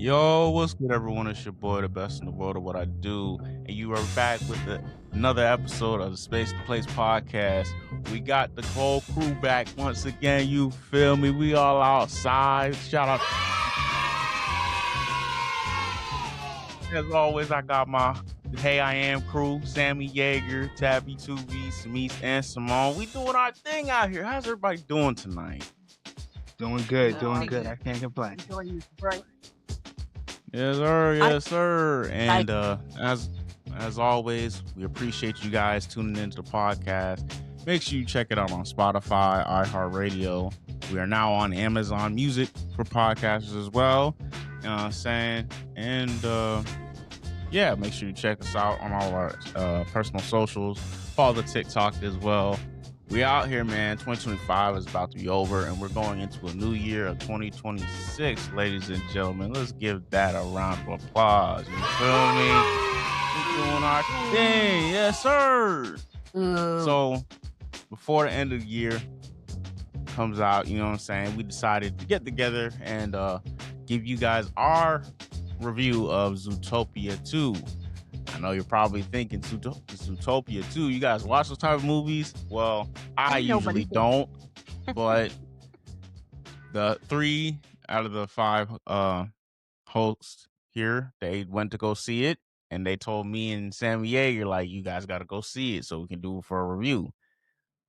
Yo, what's good, everyone? It's your boy, the best in the world of what I do, and you are back with another episode of the Space to Place podcast. We got the whole crew back once again. You feel me? We all outside. Shout out! As always, I got my Hey I Am crew: Sammy Yeager, Tabby 2B, Samis, and Simone. We doing our thing out here. How's everybody doing tonight? Doing good. I can't complain. Enjoying this break. Yes, sir. Yes, sir. And as always, we appreciate you guys tuning into the podcast. Make sure you check it out on Spotify, iHeartRadio. We are now on Amazon Music for podcasters as well. You know what I'm saying? And yeah, make sure you check us out on all our personal socials. Follow the TikTok as well. We out here, man. 2025 is about to be over, and we're going into a new year of 2026, ladies and gentlemen. Let's give that a round of applause. You feel me? We're doing our thing. Yes, sir. So, before the end of the year comes out, you know what I'm saying, we decided to get together and give you guys our review of Zootopia 2. I know you're probably thinking Zootopia 2. You guys watch those type of movies? Well, I usually don't. But the 3 out of the 5 hosts here, they went to go see it, and they told me and Sammy Yeager, like, you guys got to go see it so we can do it for a review.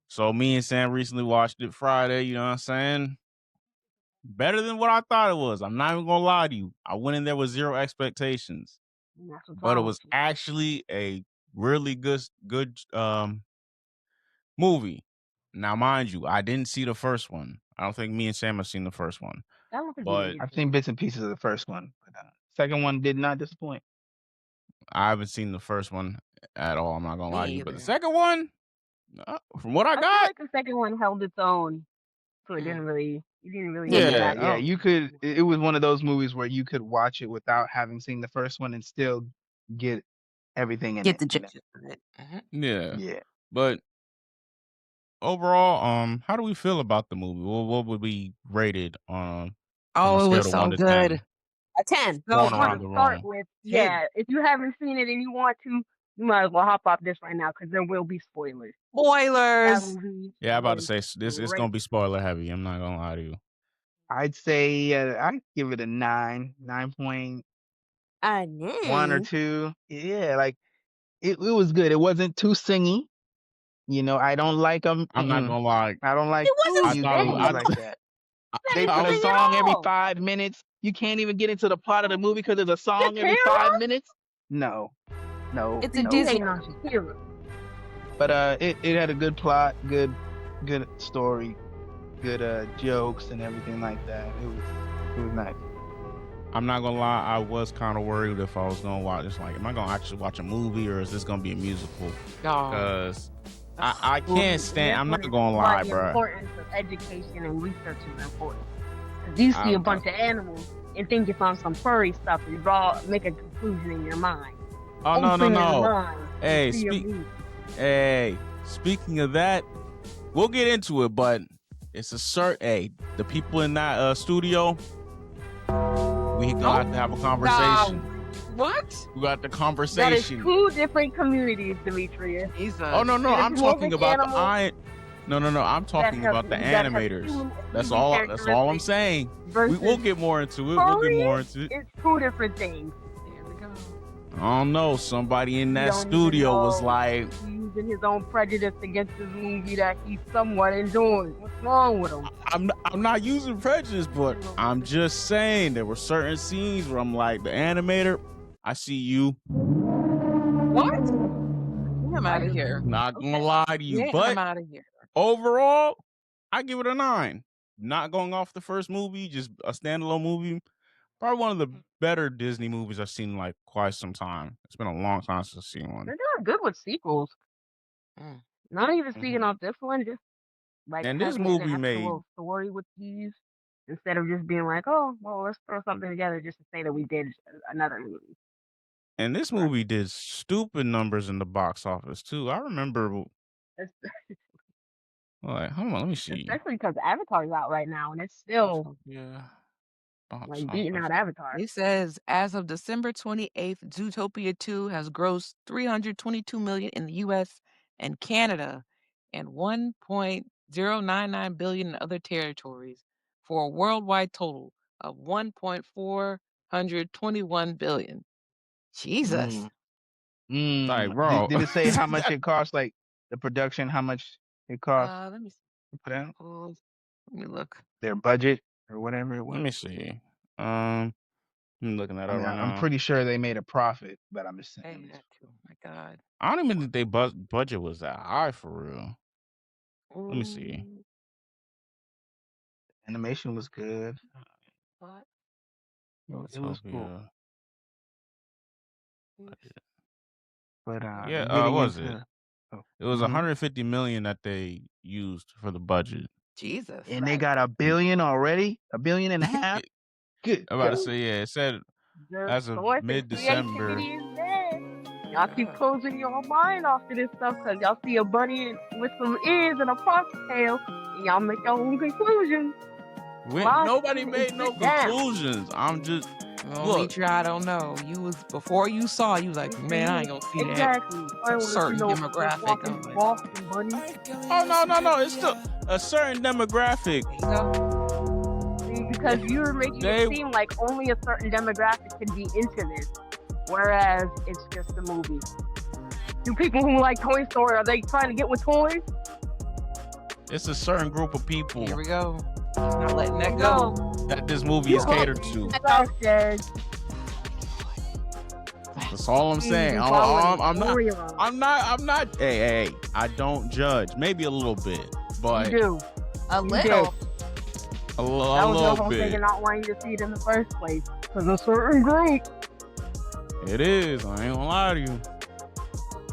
So me and Sam recently watched it Friday. You know what I'm saying? Better than what I thought it was. I'm not even gonna lie to you. I went in there with zero expectations. But it was actually a really good movie. Now, mind you, I didn't see the first one. I don't think me and Sam have seen the first one. But I've seen bits and pieces of the first one. But second one did not disappoint. I haven't seen the first one at all. I'm not gonna lie to you. But the second one, from what I got, feel like the second one held its own, so it didn't really. Yeah. You could. It was one of those movies where you could watch it without having seen the first one and still get everything in it. Get the gist of it. Yeah. But overall, how do we feel about the movie? What would we rate it on? Oh, it was so good. 10. So start with, if you haven't seen it and you want to, you might as well hop off this right now because there will be spoilers. Spoilers. Yeah, I'm about to say this is gonna be spoiler heavy. I'm not gonna lie to you. I'd say I'd give it a 9.1 or 2. Yeah, like it was good. It wasn't too singy. You know, I don't like them. I'm not gonna lie. I don't like. It wasn't like that. They put a song every 5 minutes. You can't even get into the part of the movie because there's a song every 5 minutes. No. It's a Disney. But it had a good plot, good story, good jokes and everything like that. It was nice. I'm not gonna lie, I was kind of worried if I was gonna watch this. Like, am I gonna actually watch a movie or is this gonna be a musical? Because I can't stand. I'm not gonna lie, bro. The importance of education and research is important. Because you see a bunch of animals and think you found some furry stuff, and you make a conclusion in your mind. Oh no! Hey, speaking of that, we'll get into it. But it's a certain. The people in that studio, we got to have a conversation. What? We got the conversation. That is 2 different communities, Demetrius. Oh no! I'm talking about I'm talking about the animators. That's all I'm saying. We'll get more into it. It's 2 different things. There we go. I don't know. Somebody in that studio was like using his own prejudice against this movie that he's somewhat enjoying. What's wrong with him? I'm not using prejudice, but I'm just saying there were certain scenes where I'm like, the animator, I see you. What? I'm out of here. Not gonna lie to you, but I'm out of here. Overall, I give it a 9. Not going off the first movie, just a standalone movie. Probably one of the better Disney movies I've seen in like quite some time. It's been a long time since I've seen one. They're doing good with sequels. Not even speaking off this one, just like and this movie made a story with these instead of just being like, oh, well, let's throw something together just to say that we did another movie. And this movie did stupid numbers in the box office too. I remember. Like, hold on, let me see. Especially because Avatar's out right now, and it's still Like beating out Avatar. It says as of December 28th, Zootopia 2 has grossed $322 million in the U.S. and Canada and $1.099 billion in other territories for a worldwide total of $1.421 billion. Jesus. Like, bro. Did it say how much it cost? Like the production, how much it cost? Let me see. To put out? Let me look. Their budget or whatever it was. Let me see. I'm looking that up right now. I'm pretty sure they made a profit, but I'm just saying. Oh my God. I don't even think they budget was that high for real. Let me see. Animation was good. What? It was cool. But yeah, what was it? It was 150 million that they used for the budget. Jesus. And they got $1 billion already? $1.5 billion? Good. I'm about to say, yeah, it said as of mid-December. Y'all keep closing your mind off to this stuff because y'all see a bunny with some ears and a fox tail, and y'all make your own conclusions. Nobody made no conclusions. I'm just look. I don't know. You was before you saw. You was like, man, I ain't gonna see that certain demographic. Oh no! It's still a certain demographic. Because you were making it seem like only a certain demographic can be into this, whereas it's just a movie. Do people who like Toy Story, are they trying to get with toys? It's a certain group of people. Here we go. Not letting that go. That this movie is catered to. That's all I'm saying. I'm not. Hey, I don't judge. Maybe a little bit, but you do. A little. A that was the whole thing, not wanting to see it in the first place. Because a certain group. It is. I ain't gonna lie to you.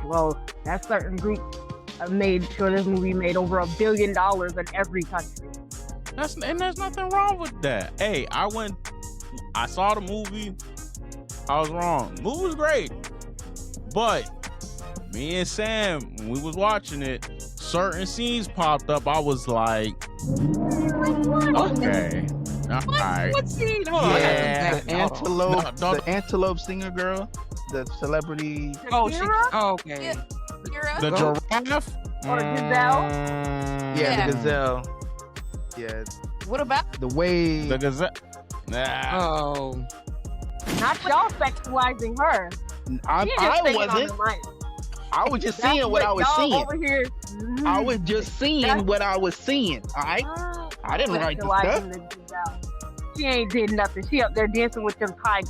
Well, that certain group made sure this movie made over $1 billion in every country. There's nothing wrong with that. Hey, I saw the movie. I was wrong. The movie was great. But me and Sam, when we was watching it, certain scenes popped up. I was like, okay. All right. What scene? Yeah, the antelope singer girl, the celebrity. Okay. The giraffe? Or gazelle? Yeah, the gazelle. Yeah. What about the way the gazelle? Oh. Not y'all sexualizing her. I wasn't. I was just seeing what I was seeing. Over here. I was just seeing what I was seeing. All right. I didn't write the stuff. She ain't did nothing. She up there dancing with them tigers.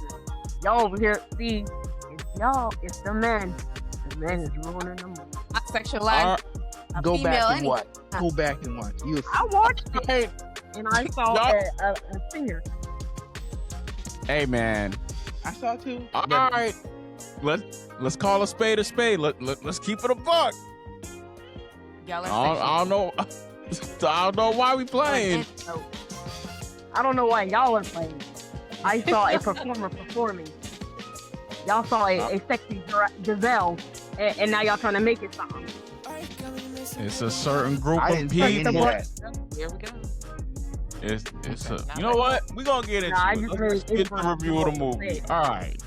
Y'all over here. See, it's y'all. It's the men. The men is ruining the movie. I sexualize. Go back and watch. Go back and watch. I watched it and I saw a singer. Hey man, I saw too. All right, let's call a spade a spade. Let's keep it a buck. I don't know. I don't know why we playing. I don't know why y'all are playing. I saw a performer performing. Y'all saw a sexy gazelle, and now y'all trying to make it something. It's a certain group of people. Here we go. It's you know what? We're gonna get into it. Let's get the review of the movie. All right.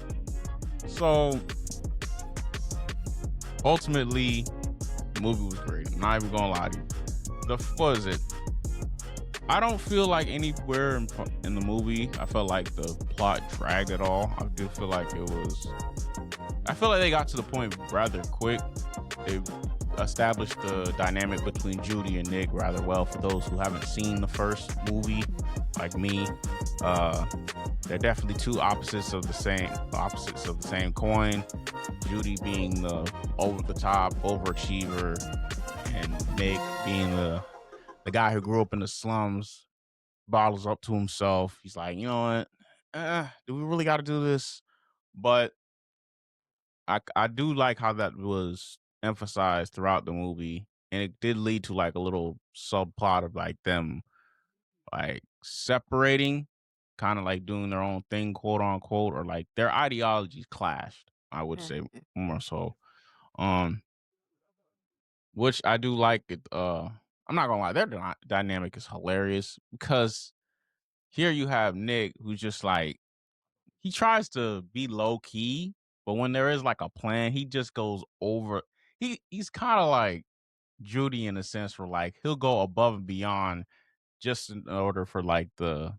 So ultimately, the movie was great. I'm not even gonna lie to you. What is it? I don't feel like anywhere in the movie I felt like the plot dragged at all. I do feel like I feel like they got to the point rather quick. They established the dynamic between Judy and Nick rather well. For those who haven't seen the first movie, like me, they're definitely two opposites of the same coin. Judy being the over-the-top overachiever, and Nick being the guy who grew up in the slums, bottles up to himself. He's like, you know what? Do we really got to do this? But I do like how that was emphasized throughout the movie, and it did lead to like a little subplot of like them like separating, kind of like doing their own thing, quote unquote, or like their ideologies clashed. I would say more so, which I do like it. I'm not gonna lie, their dynamic is hilarious because here you have Nick, who's just like, he tries to be low key, but when there is like a plan, he just goes over. He's kind of like Judy in a sense, for like he'll go above and beyond just in order for like the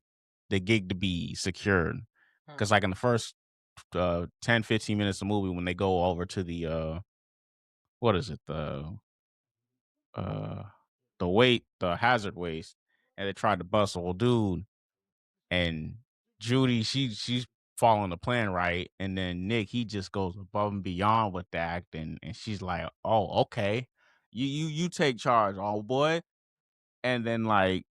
gig to be secured. Because like in the first 10-15 minutes of the movie, when they go over to the what is it, uh the hazard waste, and they tried to bust old dude, and Judy, she's following the plan right, and then Nick, he just goes above and beyond with the acting, and she's like, oh, okay, you take charge, old boy. And then like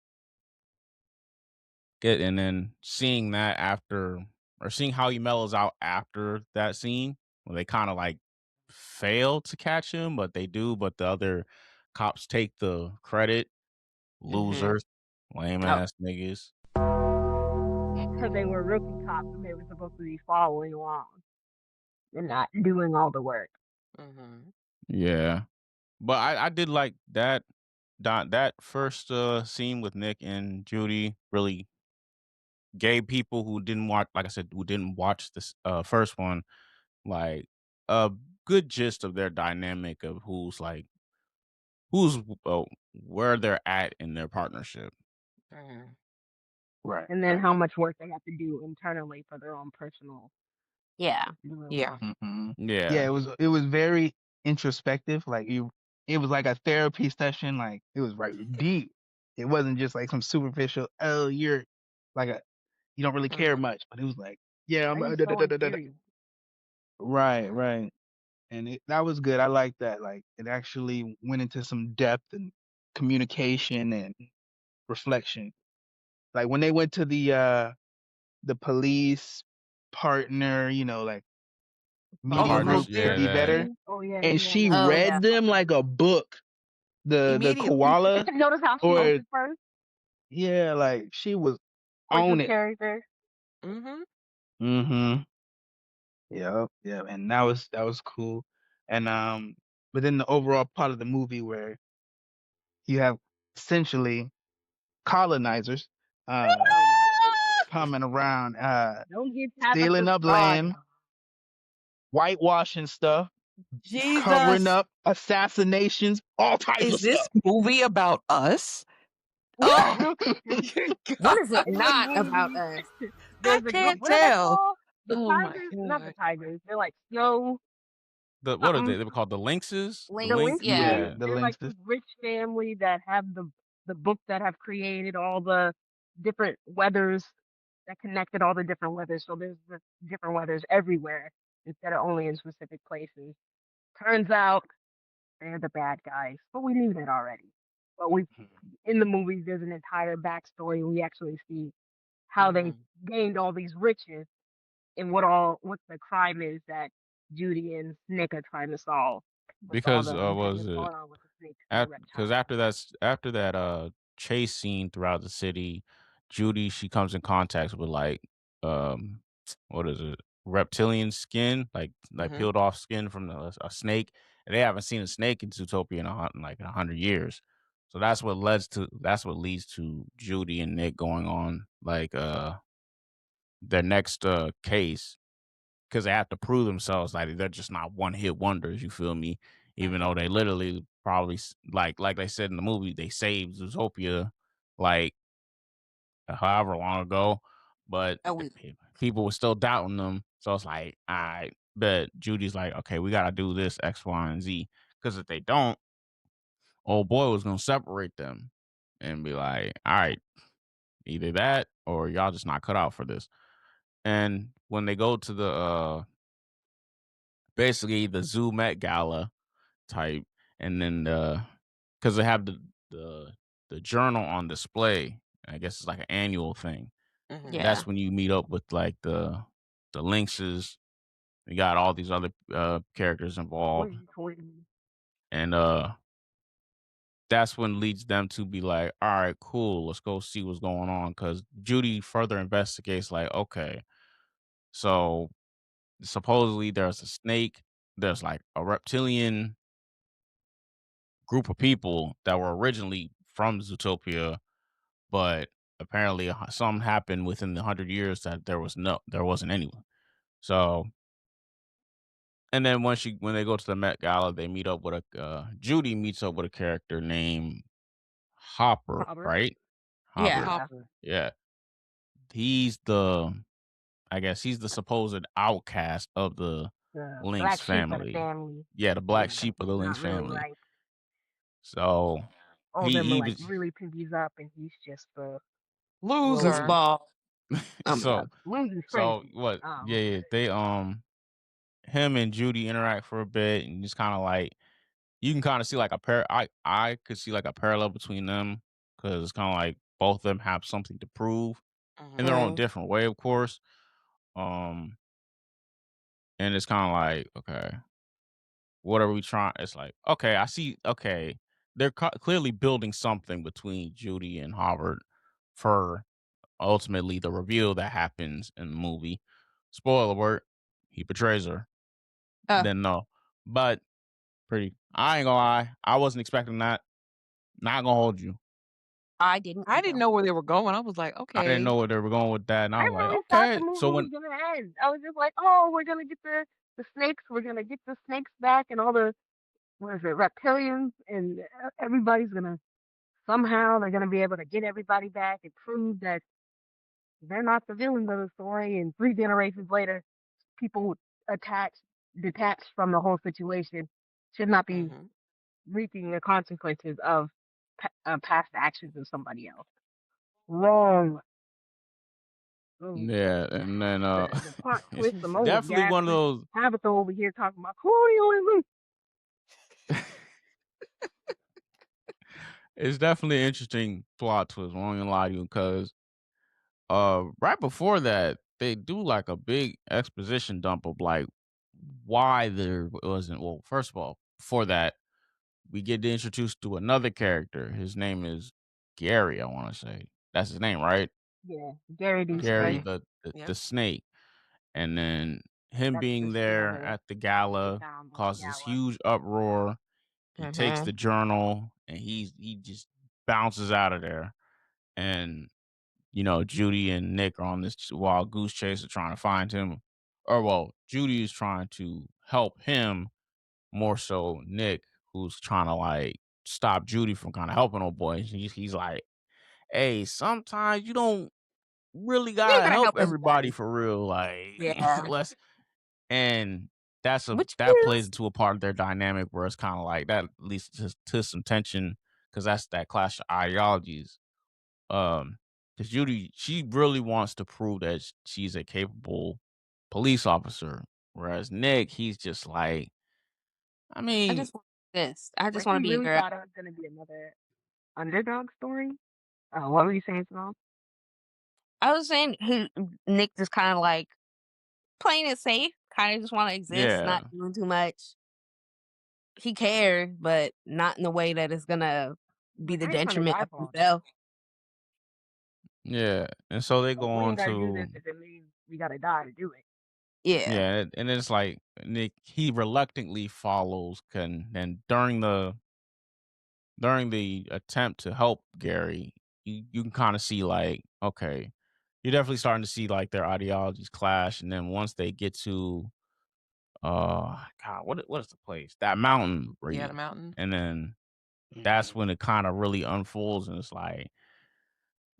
and then seeing that after, or seeing how he mellows out after that scene, when they kind of like fail to catch him, but they do, but the other cops take the credit. Losers, lame ass niggas. Because they were rookie cops and they were supposed to be following along and not doing all the work. Yeah, but I did like that first scene with Nick and Judy really gave people who didn't watch, like I said, who didn't watch this first one, like a good gist of their dynamic of who's where they're at in their partnership. Right. And then how much work they have to do internally for their own personal. Yeah. Yeah, it was very introspective. Like it was like a therapy session. Like it was right deep. It wasn't just like some superficial. Oh, you're like you don't really care much, but it was like, yeah, I'm. Right. And that was good. I like that. Like it actually went into some depth and communication and reflection. Like when they went to the police partner, like meeting group to be better, and she read them like a book. The koala. Notice how she opened first. Yeah, like she was on it. Character. Yeah, and that was cool. And but then the overall part of the movie where you have essentially colonizers coming around, stealing up land, whitewashing stuff, covering up assassinations, all types of stuff. Is this movie about us? Oh, what is it not about us? I can't tell. The tigers, not the tigers. They're like snow. What are they? They were called the lynxes. The lynxes, yeah. They're like this rich family that have the book that have created all the different weathers that connected all the different weathers. So there's the different weathers everywhere instead of only in specific places. Turns out they're the bad guys, but we knew that already. But in the movies, there's an entire backstory. We actually see how they gained all these riches and what the crime is that Judy and Nick are trying to solve. Because was it because after that chase scene throughout the city, Judy, she comes in contact with like what is it, reptilian skin, like peeled off skin from a snake, and they haven't seen a snake in Zootopia in like 100 years. So that's what leads to Judy and Nick going on like their next case, because they have to prove themselves, like they're just not one hit wonders. You feel me? Even though they literally probably like they said in the movie, they saved Zootopia like however long ago, but people were still doubting them. So it's like, all right, but Judy's like, okay, we gotta do this X, Y, and Z, because if they don't, old boy was gonna separate them and be like, all right, either that or y'all just not cut out for this. And when they go to the basically the Zoo Met Gala type, and then because they have the journal on display, I guess it's like an annual thing. That's when you meet up with like the lynxes. You got all these other characters involved, and that's when leads them to be like, all right, cool, let's go see what's going on. Because Judy further investigates, like, okay, so supposedly there's a snake, there's like a reptilian group of people that were originally from Zootopia, but apparently something happened within the 100 years that there wasn't anyone. So, and then when they go to the Met Gala, they meet up with Judy meets up with a character named Hopper, Robert. right? Yeah. Hopper. Yeah. I guess he's the supposed outcast of the The Lynx black sheep of the family. family. Yeah, the black Yeah, sheep of the he's Lynx not really family. right. So All of them are he like was really pinkies up, and he's just the Loser. Goofball. Oh my so God. loser's so crazy. what? Yeah, they him and Judy interact for a bit, and just kind of like you can kind of see like I could see like a parallel between them because it's kind of like both of them have something to prove in their own different way, of course. Um, and it's kind of like, okay, what are we trying? It's like, okay, I see. Okay, they're clearly building something between Judy and Howard for ultimately the reveal that happens in the movie. Spoiler alert: he betrays her. Then no, but pretty. I ain't gonna lie, I wasn't expecting that. Not gonna hold you. I didn't. I didn't know where they were going. I was like, I didn't okay. know where they were going with that, and I I was like, really thought the okay. movie So was when gonna end. I was just like, oh, we're gonna get the snakes. We're gonna get the snakes back, and all the what is it, reptilians, and everybody's gonna somehow they're gonna be able to get everybody back and prove that they're not the villains of the story. And 3 generations later, people attached, detached from the whole situation, should not be reaping the consequences of past actions of somebody else. Wrong. Oh, yeah, and then the plot it's twist, the moment definitely gap. one of those. Tabitha over here talking about colonialism. It's definitely an interesting plot twist. I won't even lie to you, because right before that, they do like a big exposition dump of like why there wasn't. Well, first of all, before that, we get introduced to another character. His name is Gary. I want to say that's his name, right? Yeah, Gary D. Gary, Snake. the snake, and then him That's being the scene of there at the gala down on the causes gala. huge uproar. He takes the journal and he just bounces out of there. And Judy and Nick are on this wild goose chase of trying to find him. Or well, Judy is trying to help him more so Nick, who's trying to like stop Judy from kind of helping old boy. He's like, hey, sometimes you don't really You gotta gotta help help everybody everybody. for real. Like Yeah. let's and Which that plays is into a part of their dynamic where it's kind of like that leads to some tension because that's that clash of ideologies. Because Judy, she really wants to prove that she's a capable police officer, whereas Nick, he's just like, I I mean, just want this. I But just want he to be a really girl. thought it was gonna be another underdog story. What were you saying, Simone? I was saying Nick just kind of like playing it safe, kind of just want to exist, yeah, not doing too much. He cares, but not in the way that it's gonna be But the I ain't trying to detriment die of for him. himself. yeah, and so they Like, go we on ain't gotta do to this if it means we gotta die to do it. Yeah. yeah, and it's like Nick, he reluctantly follows, and during the attempt to help Gary, you can kind of see like, okay, you're definitely starting to see like their ideologies clash, and then once they get to God, what is the place? That mountain Yeah, the range. mountain. And then that's when it kind of really unfolds, and it's like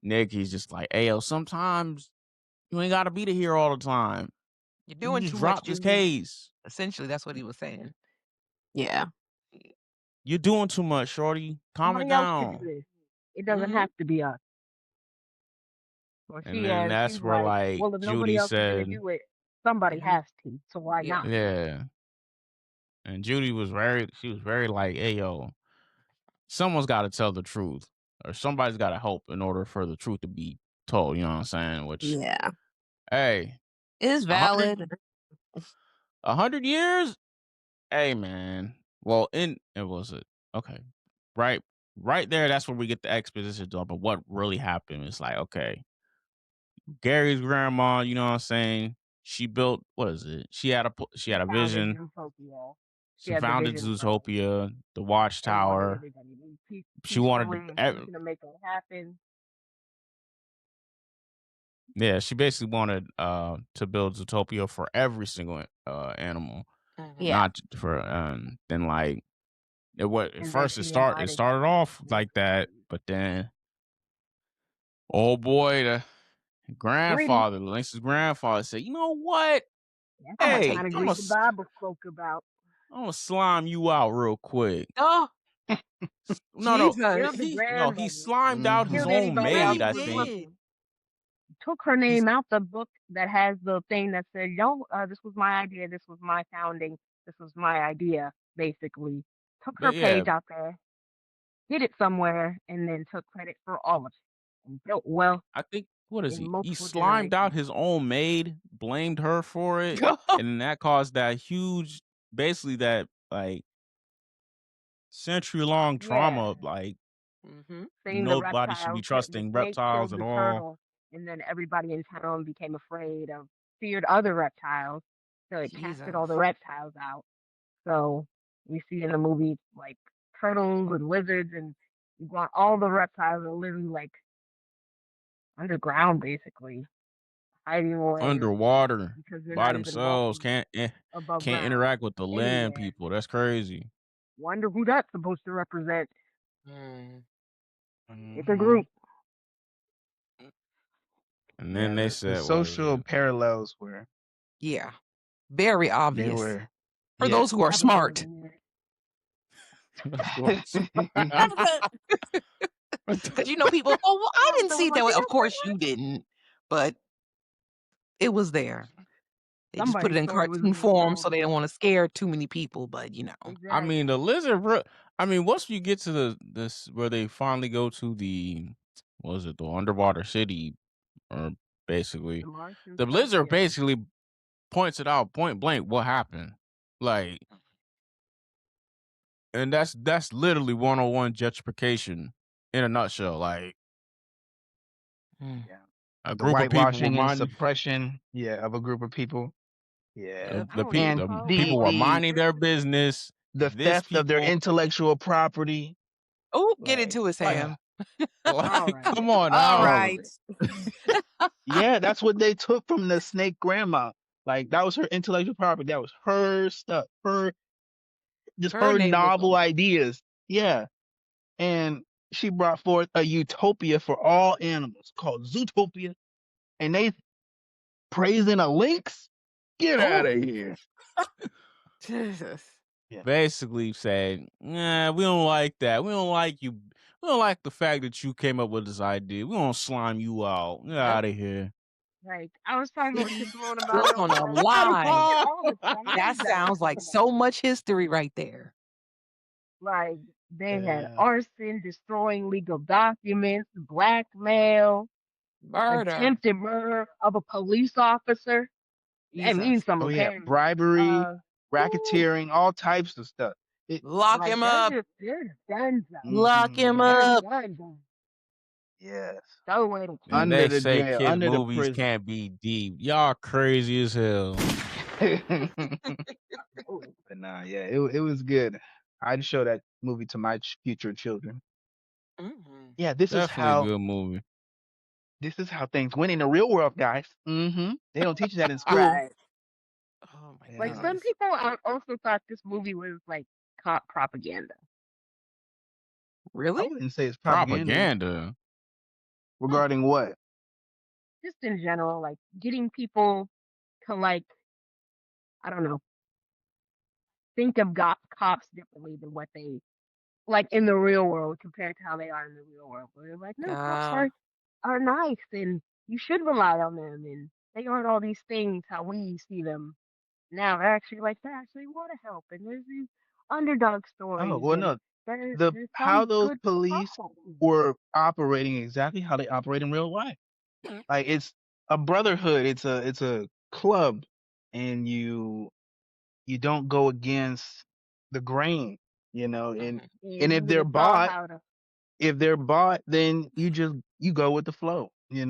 Nick, he's just like, hey yo, sometimes you ain't gotta be the hero all the time. You're You can doing just too much, drop this dude. case. Essentially, that's what he was saying. Yeah. You're doing too much, shorty. Calm it Somebody else could do down. this. It doesn't have to be us. Or And then she's that's where like, like well, if nobody Judy else is gonna said, do it, somebody has to. So why Yeah. not? yeah. And Judy was very like, hey yo, someone's gotta tell the truth. Or somebody's gotta help in order for the truth to be told, you know what I'm saying? Which Yeah. hey, It is 100 valid. 100 years? Hey man. Well, it was it. Okay. Right. Right there, that's where we get the exposition dump of what really happened. It's like, okay, Gary's grandma, you know what I'm saying? She built, what is it? She had She a founded vision. Zootopia. She She had the founded vision for Zootopia, the and wanted Watchtower. everybody to be She wanted peacefully, and she was gonna make that happen. Yeah, she basically wanted to build Zootopia for every single animal, Yeah. not for then like it what at And then first she it invited started off like that, Complicity. but then oh boy, the Greedy. grandfather, Lynx's grandfather said, "You know what? That's I'm gonna the take Hey, kind of I'm greed gonna the this. Bible spoke about. I'm gonna slime you out real quick." Oh, No, Killed the Jesus. he grandmother. slimed out his Killed Mm-hmm. own anybody else maid, He who I would think. listen. did. Took her He's name out the book that has the thing that said, "No, this was my idea. This was my founding. This was my idea." Basically, took her but yeah, page out there, hid it somewhere, and then took credit for all of it, and built wealth I think what is in he multiple slimed out generations. his own maid, blamed her for it, and then that caused that huge, basically that like century-long Yeah, trauma. Like Mm-hmm. saying the nobody should be reptiles, the trusting snake reptiles killed at the all. turtle, and then everybody in town became feared other reptiles, so it casted all the Jesus. reptiles out. So we see in the movie like turtles and lizards, and you want all the reptiles are literally like underground, basically hiding away Underwater because they're by not even themselves, walking above can't ground interact with the land anywhere. people. That's crazy. Wonder who that's supposed to represent. Mm. It's a Mm-hmm. group. And then Yeah, they the said, "What is social it?" parallels were Yeah. Very they obvious were for yeah. those who are Episode smart. weird. That's what's- Because people, oh, well, I didn't So see was it like, that way. you Of know, course you didn't, but it was there. They just put somebody it in thought it was cartoon being form so told. they don't want to scare too many people, but I mean, the Exactly. lizard. I mean, once you get to this where they finally go to the, what was it, the underwater city, or basically The Martian the stuff, lizard yeah. basically points it out point blank what happened, like, and that's literally 101 gentrification in a nutshell. Like Mm. Yeah. a The group of people were whitewashing and minding suppression, yeah, of a group of people. Yeah. Yep. I don't even And the call them the people were white. the minding their business. the This theft of their people intellectual property. Oh, get Like, into it, like Sam. All like right. come on All now. all of right. it. Yeah, that's what they took from the snake grandma. Like that was her intellectual property. That was her stuff. Her Her name was on novel it. ideas. Yeah. And she brought forth a utopia for all animals called Zootopia. And they praising a lynx? Get out Oh, of here. Jesus. Yeah. Basically said, nah, we don't like that. We don't like you. We don't like the fact that you came up with this idea. We don't slime you out. Get Yep. out of here. Like, I was talking with See, Simone about we're it over gonna the lie. all the That crimes that sounds like happened. so much history right there. Like, they had Yeah. arson, destroying legal documents, blackmail, Murder. attempted murder of a police officer. That means Jesus. some Oh yeah. apparently. Bribery, Ooh, racketeering, all types of stuff. It lock Like, him up. they're done. Lock him They're up. done. yes. So way to And kill Under they the say jail, kids' under the movies prison. can't be deep. Y'all crazy as hell. But nah, yeah, it was good. I'd show that movie to my future children. Mhm. Yeah, Definitely a good movie. this is how things went in the real world, guys. They don't teach you that in school. Right. Oh my Like, Yeah. some goodness. people also thought this movie was like cop propaganda. I Really? wouldn't say it's propaganda Propaganda. regarding what. Just in general, like getting people to like, I don't know, think of cops differently than what they like in the real world compared to how they are in the real world. Where they're like, no, cops Uh, are nice and you should rely on them and they aren't all these things how we see them now. They're actually like they actually want to help and there's these underdog Oh stories well, and no, there's how some those good police cops. were operating exactly how they operate in real life. Like it's a brotherhood. It's a club, and you don't go against the grain, and mhm. And and you would have saw how to if they're bought, then you go with the flow, you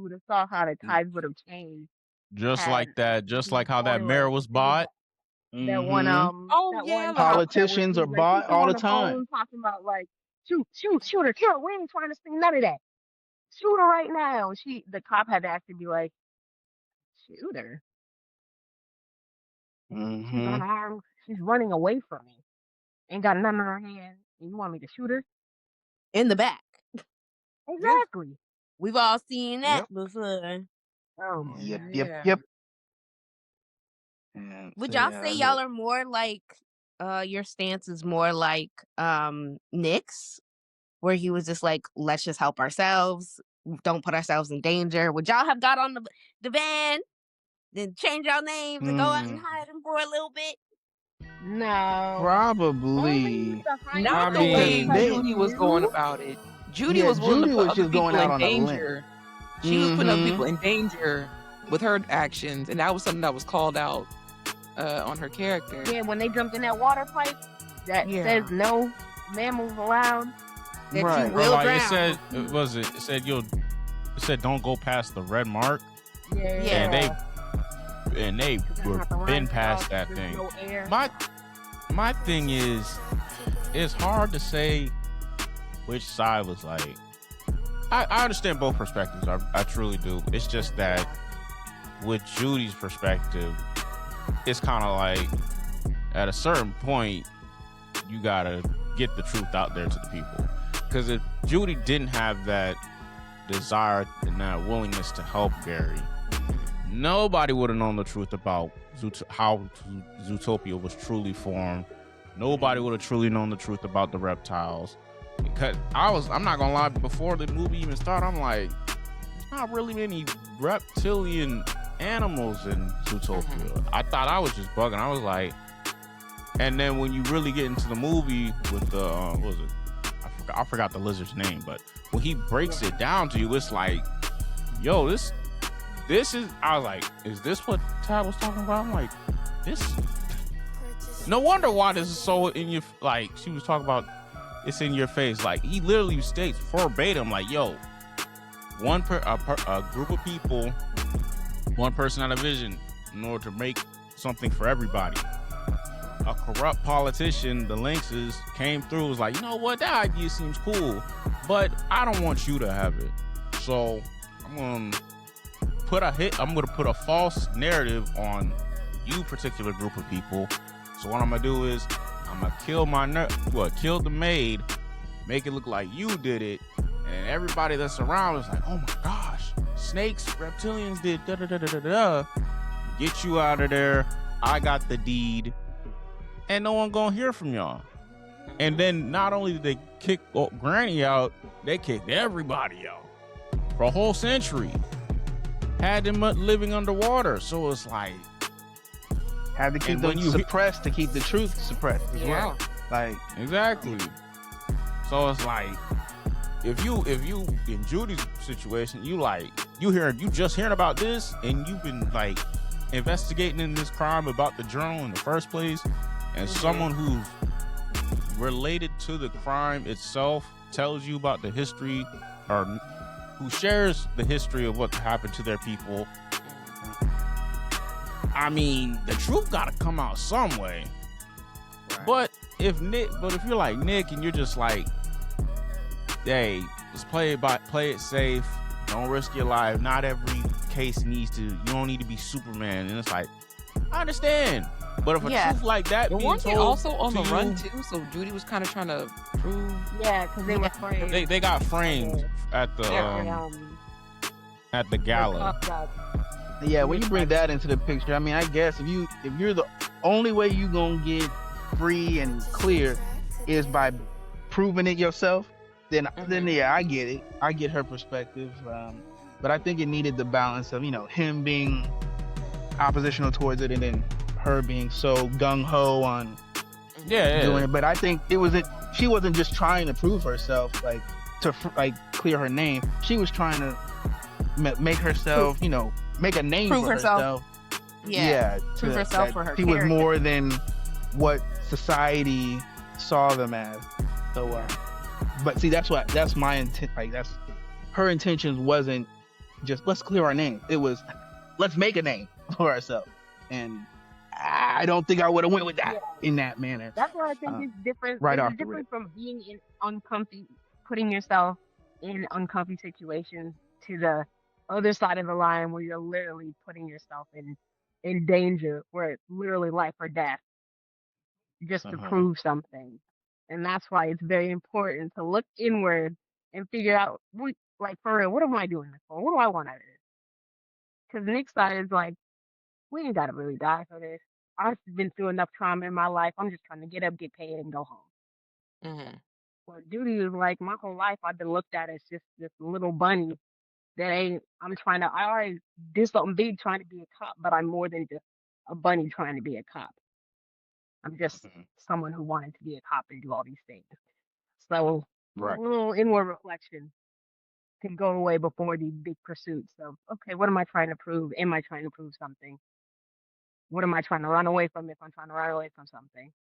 would have saw how the Mm, tides would have changed Just had like that. Just these like how that mayor spoilers. was Think bought. about Mm-hmm. Oh that yeah, one like cop that was Politicians he are was like bought people all on the the time. phone talking about like shoot her, kill her. We ain't trying to see none of that. shoot her right now. The cop had to actually be like, shoot her. She's unarmed. She's running away from me. Ain't got nothing in her hand. And you want me to shoot her? In the back. Exactly. We've all seen that before. Oh my Yep. Would y'all say y'all are more like your stance is more like Nick's, where he was just like, let's just help ourselves, don't put ourselves in danger? Would y'all have got on the van, then change our names and go out and hide them for a little bit? No. Probably. Not the way Judy was going about it. Judy was willing to put other people in danger. She was putting other people in danger with her actions, and that was something that was called out on her character. Yeah, when they jumped in that water pipe that says no mammals allowed, that you will drown. It said don't go past the red mark. Yeah. And they were been past that thing. No air. My thing is, it's hard to say which side was like. I understand both perspectives. I truly do. It's just that with Judy's perspective, it's kind of like at a certain point, you gotta get the truth out there to the people. Because if Judy didn't have that desire and that willingness to help Gary, nobody would have known the truth about how Zootopia was truly formed. Nobody would have truly known the truth about the reptiles. Because I'm not gonna lie, before the movie even started, I'm like, there's not really any reptilian animals in Zootopia. I thought I was just bugging. I was like, and then when you really get into the movie with the what was it? I forgot the lizard's name, but when he breaks it down to you, it's like, yo, this is. I was like, is this what Tad was talking about? I'm like, this. No wonder why this is so in your, like, she was talking about. It's in your face. Like, he literally states verbatim, like, yo, a group of people, one person had a vision in order to make something for everybody. A corrupt politician, the Lynxes, came through, was like, you know what, that idea seems cool, but I don't want you to have it. So I'm gonna put a false narrative on you particular group of people. So what I'm gonna do is I'm gonna kill the maid, make it look like you did it, and everybody that's around is like, oh my gosh, snakes, reptilians did da da da da da da. Get you out of there. I got the deed, and no one gonna hear from y'all. And then not only did they kick Granny out, they kicked everybody out for a whole century. Had them living underwater, so it's like. Had to keep them suppressed to keep the truth suppressed as well. Like, exactly. So it's like, if you in Judy's situation, you just hearing about this, and you've been like investigating in this crime about the journal in the first place, and someone who's related to the crime itself tells you about the history, or who shares the history of what happened to their people. I mean, the truth gotta come out some way. Right. But if you're like Nick and you're just like, hey, just play it safe, don't risk your life. Not every case you don't need to be Superman. And it's like, I understand. But if a truth like that being told also on the you, run too, so Judy was kind of trying to prove. Yeah, because they were framed. They got framed at the gala. Yeah, when you bring that into the picture, I mean, I guess if you're the only way you gonna get free and clear is by proving it yourself, then yeah, I get it. I get her perspective. But I think it needed the balance of, him being oppositional towards it and then her being so gung-ho on doing it. But I think she wasn't just trying to prove herself, like, to clear her name. She was trying to make herself, make a name prove for herself. Prove herself for her she character. was more than what society saw them as. So but see, that's my intent. Like, that's her intentions. Wasn't just let's clear our name. It was let's make a name for ourselves. And I don't think I would have went with that in that manner. That's why I think it's different. Right it's off different from being uncomfy, putting yourself in uncomfy situations to the other side of the line where you're literally putting yourself in danger, where it's literally life or death, just to prove something. And that's why it's very important to look inward and figure out, like, for real, what am I doing this for? What do I want out of this? Because Nick's side is like, we ain't gotta really die for this. I've been through enough trauma in my life. I'm just trying to get up, get paid, and go home. Mm-hmm. Well, Duty is like, my whole life I've been looked at as just this little bunny that ain't. I already did something big trying to be a cop, but I'm more than just a bunny trying to be a cop. I'm just someone who wanted to be a cop and do all these things. So a little inward reflection can go away before these big pursuits of, okay, what am I trying to prove? Am I trying to prove something? What am I trying to run away from if I'm trying to run away from something?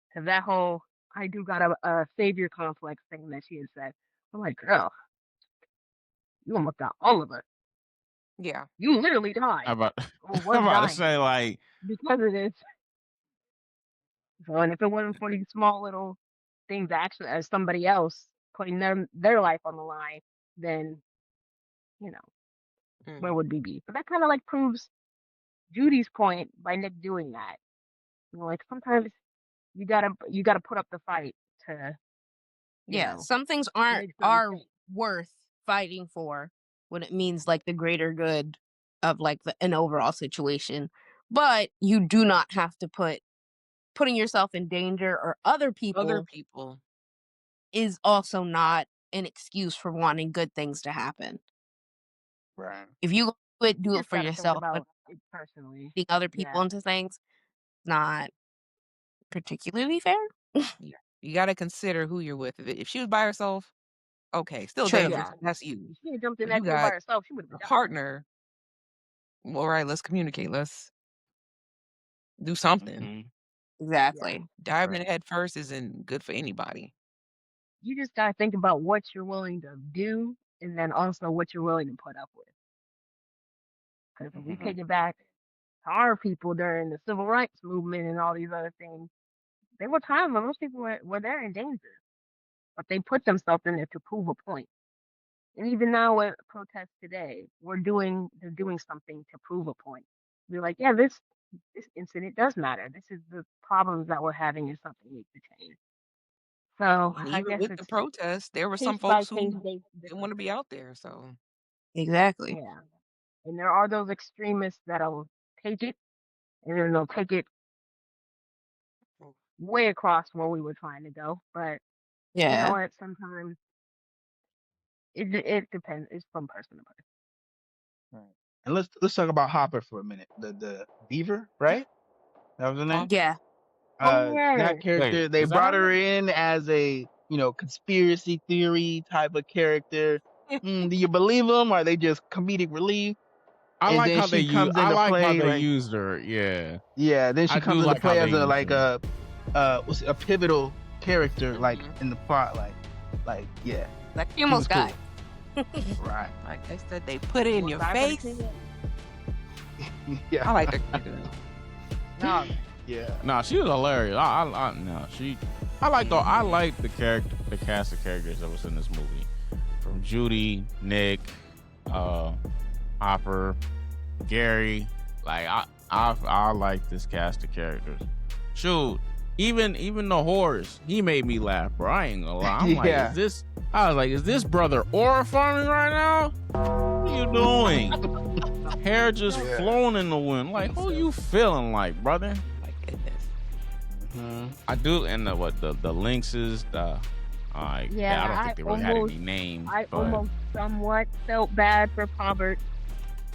Because that whole, I do got a savior complex thing that she had said. I'm like, girl, you almost got all of us. Yeah. You literally died. I'm about was to dying say, like, because of this. So, and if it wasn't for these small little things, actually, as somebody else putting their life on the line, then, where would we be? But that kind of like proves Judy's point by Nick doing that. Like, sometimes you gotta put up the fight to, some things are worth fighting for when it means like the greater good of like an overall situation. But you do not have to putting yourself in danger or other people is also not an excuse for wanting good things to happen. Right. If you do it for yourself, but personally, being other people into things, not particularly fair. Yeah. You got to consider who you're with. If she was by herself, okay, still dangerous. That's you. If she had jumped in If that pool by herself, she would have a partner. All right, let's communicate. Let's do something. Exactly. Yeah. Diving in head first isn't good for anybody. You just gotta think about what you're willing to do, and then also what you're willing to put up with. Because if we take it back to our people during the civil rights movement and all these other things, there were times when those people were there in danger, but they put themselves in there to prove a point. And even now, with protests today, they're doing something to prove a point. We're like, yeah, this incident does matter. This is the problems that we're having, is something needs to change. So and I even guess with the protests, there were some folks who didn't want to be out there. So exactly, yeah. And there are those extremists that'll take it, and then they'll take it way across where we were trying to go. But you know what? Sometimes it depends. It's from person to person. Right. And let's talk about Hopper for a minute. The beaver, right? That was the name. Yeah. That character, they brought her in as a conspiracy theory type of character. Do you believe them? Or are they just comedic relief? I like how they used her. Yeah. Yeah. Then she comes into play as a pivotal character, like in the plot, like yeah. Like she almost died. Right. Like I said, they put it in your face. Yeah. I like the character. No. Yeah. No, she was hilarious. I like the character, the cast of characters that was in this movie, from Judy, Nick, Hopper, Gary. Like I like this cast of characters. Shoot, even the horse, he made me laugh, bro. I ain't gonna lie. I'm like, is this brother Aura farming right now? What are you doing? Hair just flowing in the wind. Like, who you feeling like, brother? I do, and the lynxes, I don't think they really had any name. I almost somewhat felt bad for Robert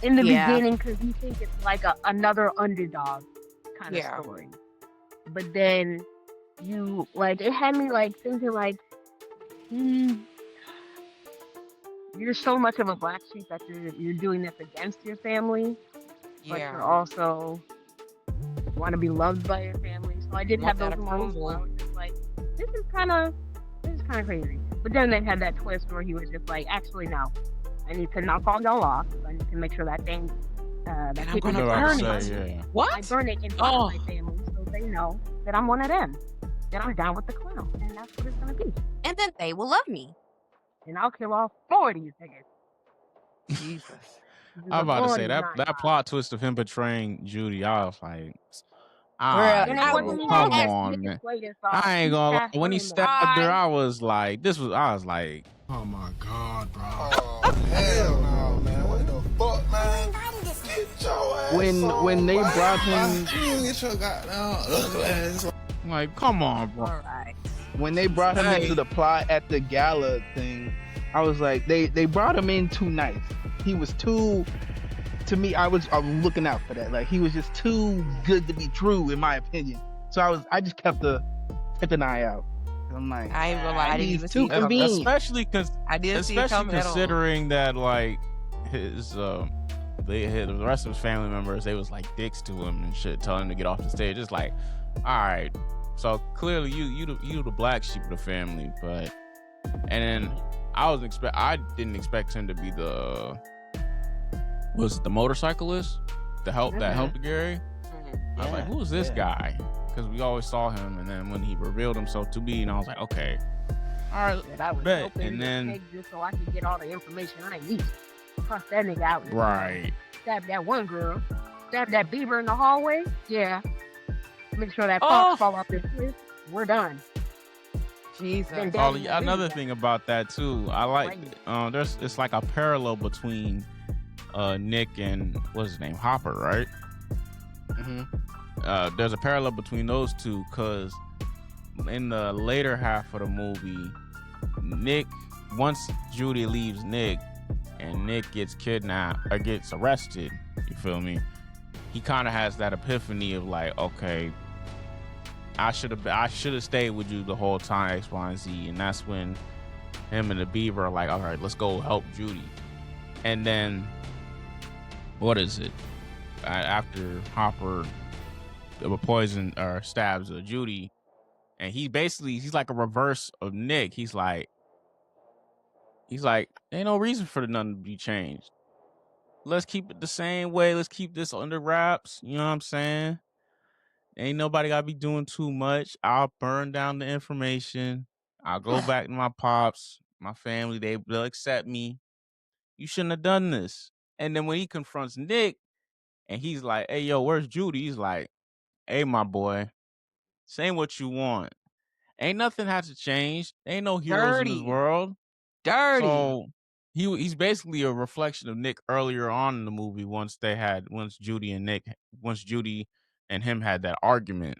in the beginning, because you think it's like another underdog kind of story, but then it had me like thinking like, you're so much of a black sheep that you're doing this against your family, but you're also want to be loved by your family. So I did have those moments where I was just like, this is kind of crazy. But then they had that twist where he was just like, actually no, I need to knock all y'all off. I need to make sure that thing that people burn it. What? I burn it in front of my family so they know that I'm one of them. That I'm down with the clown, and that's what it's gonna be. And then they will love me. and I'll kill all 4 of these niggas. Jesus. I'm about to say that plot twist of him betraying Judy. I was like, And it bro, wasn't even come that on, man. displayed I ain't gonna lie. When he stabbed her, I was like, oh my God, bro. Oh, hell no, man. What the fuck, man? Get your ass when they brought him, you get your goddamn ugly ass. like, come on, bro. Alright. when they brought him into the plot at the gala thing, I was like, they brought him in too nice. He was too, to me, I was looking out for that. Like, he was just too good to be true, in my opinion. So I just kept an eye out. I'm like, I ain't gonna lie, I didn't even see too convenient. Especially considering that, like, the rest of his family members, they was like dicks to him and shit, telling him to get off the stage. It's like, all right, so clearly you the black sheep of the family, but and then I didn't expect him to be the motorcyclist that helped Gary. I was like, who's this guy? Because we always saw him, and then when he revealed himself to be, and I was like, okay, all right, I was bet. hoping And then just so I could get all the information I need. Cuss that nigga out. right. Stab that one girl. Stab that beaver in the hallway. Yeah. Make sure that fox fall off this cliff. We're done. Jesus. Another thing about that too, I like it's like a parallel between Nick and what's his name, Hopper, right? Mm-hmm. There's a parallel between those two because in the later half of the movie, Nick, once Judy leaves Nick and Nick gets kidnapped or gets arrested, you feel me? He kind of has that epiphany of like, okay, I should have stayed with you the whole time, X, Y, and Z. And that's when him and the beaver are like, all right, let's go help Judy. And then, what is it? After Hopper poison or stabs Judy, and he's like a reverse of Nick. He's like, ain't no reason for nothing to be changed. Let's keep it the same way. Let's keep this under wraps. You know what I'm saying? Ain't nobody gotta be doing too much. I'll burn down the information. I'll go back to my pops, my family. They'll accept me. You shouldn't have done this. And then when he confronts Nick and he's like, hey, yo, where's Judy? He's like, hey, my boy, say what you want. Ain't nothing had to change. Ain't no heroes in this world. Dirty. So he's basically a reflection of Nick earlier on in the movie once Judy and him had that argument.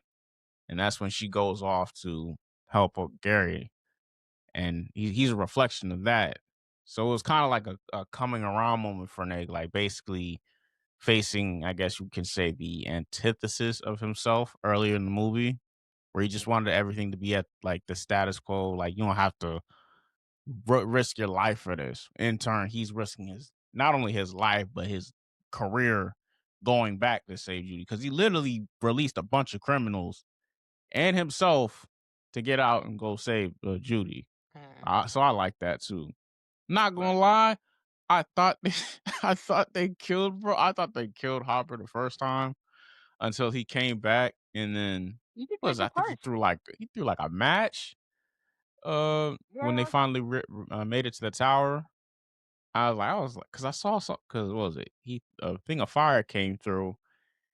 And that's when she goes off to help Gary. And he's a reflection of that. So it was kind of like a coming around moment for Nick, like basically facing, I guess you can say, the antithesis of himself earlier in the movie, where he just wanted everything to be at like the status quo. Like, you don't have to risk your life for this. In turn, he's risking not only his life, but his career going back to save Judy, because he literally released a bunch of criminals and himself to get out and go save Judy. So I like that too. Not gonna lie, I thought they killed Hopper the first time until he came back, and then I think he threw like a match. When they finally made it to the tower, I was like, because I saw something. Because what was it? A thing of fire came through,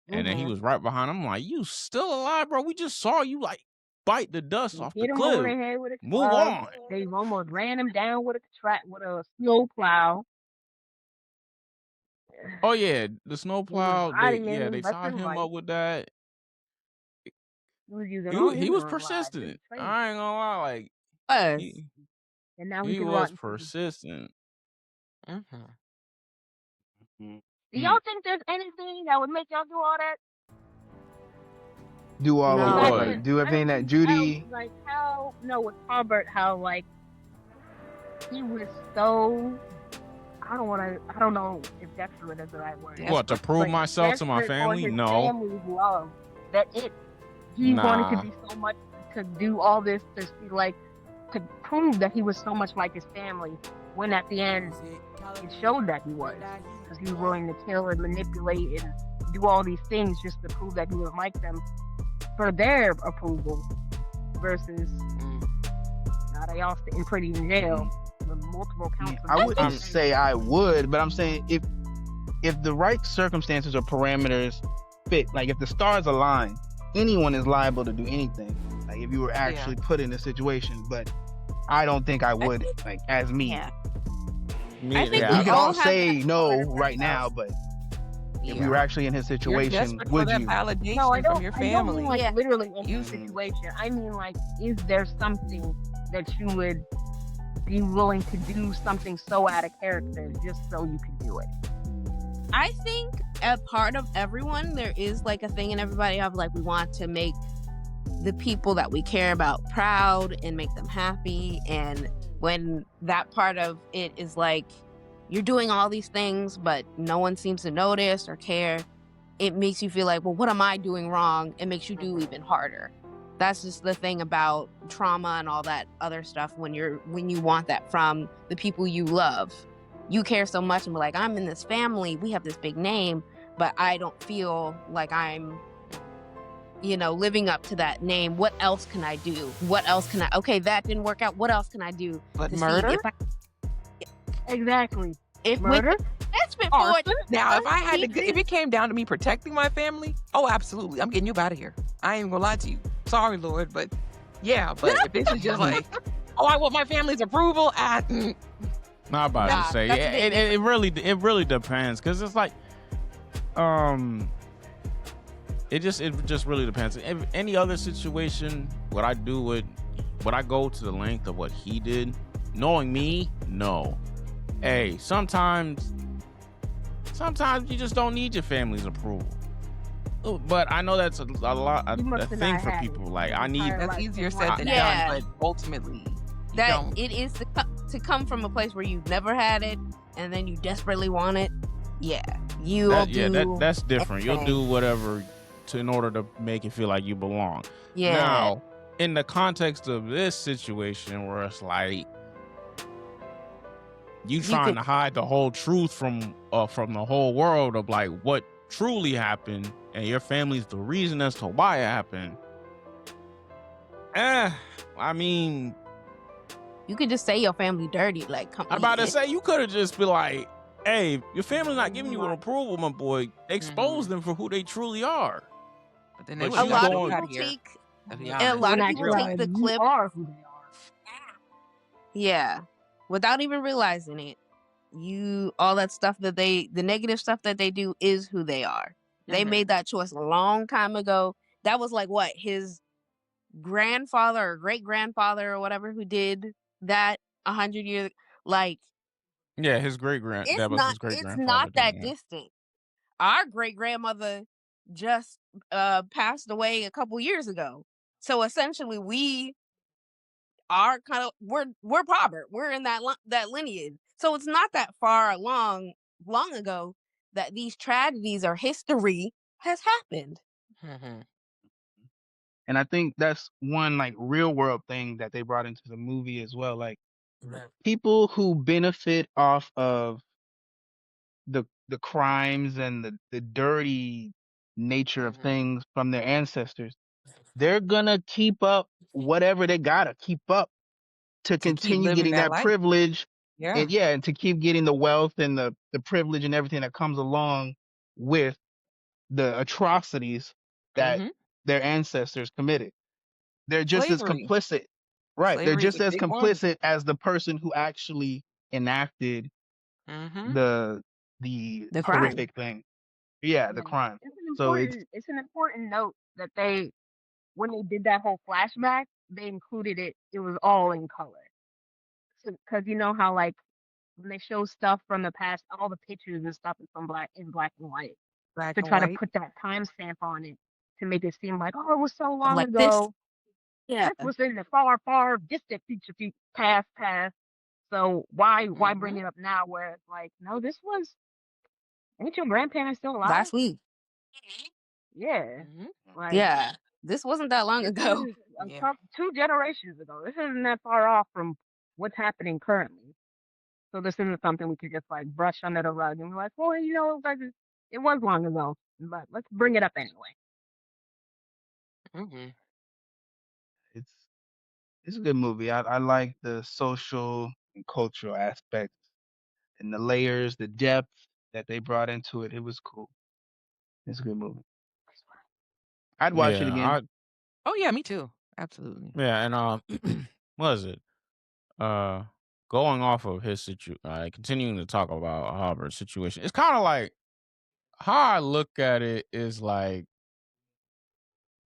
and then he was right behind him. I'm like, you still alive, bro? We just saw you like bite the dust off the cliff. Hit him over the head with a club. Move on. They almost ran him down with a snow plow. Oh yeah, the snow plow. They tied him up with that. He was persistent. I ain't gonna lie, like and now he was persistent. Do y'all think there's anything that would make y'all do all that? Do all of what? Do everything that Judy? Like how? No, with Robert, how like he was so. I don't know if desperate is the right word. What, to prove myself to my family? No. Family's love he wanted to be so much to do all this to prove that he was so much like his family. When at the end it showed that he was, because he was willing to kill and manipulate and do all these things just to prove that he was like them for their approval. Versus now they all sitting pretty in jail. the multiple counts of I wouldn't different say I would, but I'm saying if the right circumstances or parameters fit, like if the stars align, anyone is liable to do anything. Like if you were actually put in a situation, but I don't think I would, like as me. Yeah. I think we can all say no right now, but if we were actually in his situation, would you? Validation no, I don't, from your I family. don't mean like literally in his situation. I mean like, is there something that you would be willing to do something so out of character just so you could do it? I think a part of everyone, there is like a thing in everybody of like, we want to make the people that we care about proud and make them happy. And when that part of it is like, you're doing all these things, but no one seems to notice or care, it makes you feel like, well, what am I doing wrong? It makes you do even harder. That's just the thing about trauma and all that other stuff. When you want that from the people you love, you care so much and be like, I'm in this family, we have this big name, but I don't feel like I'm, living up to that name. What else can I do? Okay, that didn't work out. What else can I do? But murder? Exactly. If murder? Now, if it came down to me protecting my family, oh, absolutely. I'm getting you out of here. I ain't gonna lie to you. Sorry, Lord, but yeah, but if this is just like, oh, I want my family's approval, Not about to say. It really depends, because it's like, it just really depends. If any other situation, would I go to the length of what he did? Knowing me, no. Hey, sometimes you just don't need your family's approval. But I know that's a thing for people. Like, I need. That's easier said than done, but ultimately, it is to come from a place where you've never had it, and then you desperately want it. Yeah, that's different. You'll do whatever in order to make it feel like you belong. Yeah. Now, in the context of this situation, where it's like you trying to hide the whole truth from the whole world of like what truly happened, and your family's the reason as to why it happened. I mean, you could just say your family dirty. Like, I'm about to say, you could have just been like, hey, your family's not giving you an approval, my boy. Expose them for who they truly are. But then a lot of people take the clip. Yeah, without even realizing it. All that stuff the negative stuff that they do is who they are. They made that choice a long time ago. That was like what, his grandfather or great grandfather or whatever who did that 100 years, like, yeah, his great grandfather. It's not that distant. Our great grandmother just passed away a couple years ago. So essentially, we are we're proper. We're in that lineage. So it's not that far long ago that these tragedies or history has happened. And I think that's one like real world thing that they brought into the movie as well. Like, people who benefit off of the crimes and the dirty nature of things from their ancestors, they're gonna keep up whatever they gotta keep up to continue getting that privilege. And to keep getting the wealth and the privilege and everything that comes along with the atrocities that their ancestors committed. They're just as complicit. Right. They're just as complicit as the person who actually enacted the horrific thing. Yeah, the crime. It's an important note that when they did that whole flashback, they included it. It was all in color. Because you know how like when they show stuff from the past, all the pictures and stuff is in black and white. To try to put that timestamp on it to make it seem like, oh, it was so long ago. Yeah, this was in the far distant future, past. So why bring it up now? Where it's like, no, this was. Ain't your grandparents still alive? Last week. Yeah. Like, yeah. This wasn't that long ago. 2 generations ago. This isn't that far off from what's happening currently. So this isn't something we could just like brush under the rug and be like, well, it was long ago, but let's bring it up anyway. It's a good movie. I like the social and cultural aspects and the layers, the depth that they brought into it. It was cool. It's a good movie. I'd watch it again. Oh yeah, me too. Absolutely. Yeah, and what is it? Going off of his continuing to talk about Hubbard's situation. It's kind of like how I look at it is like,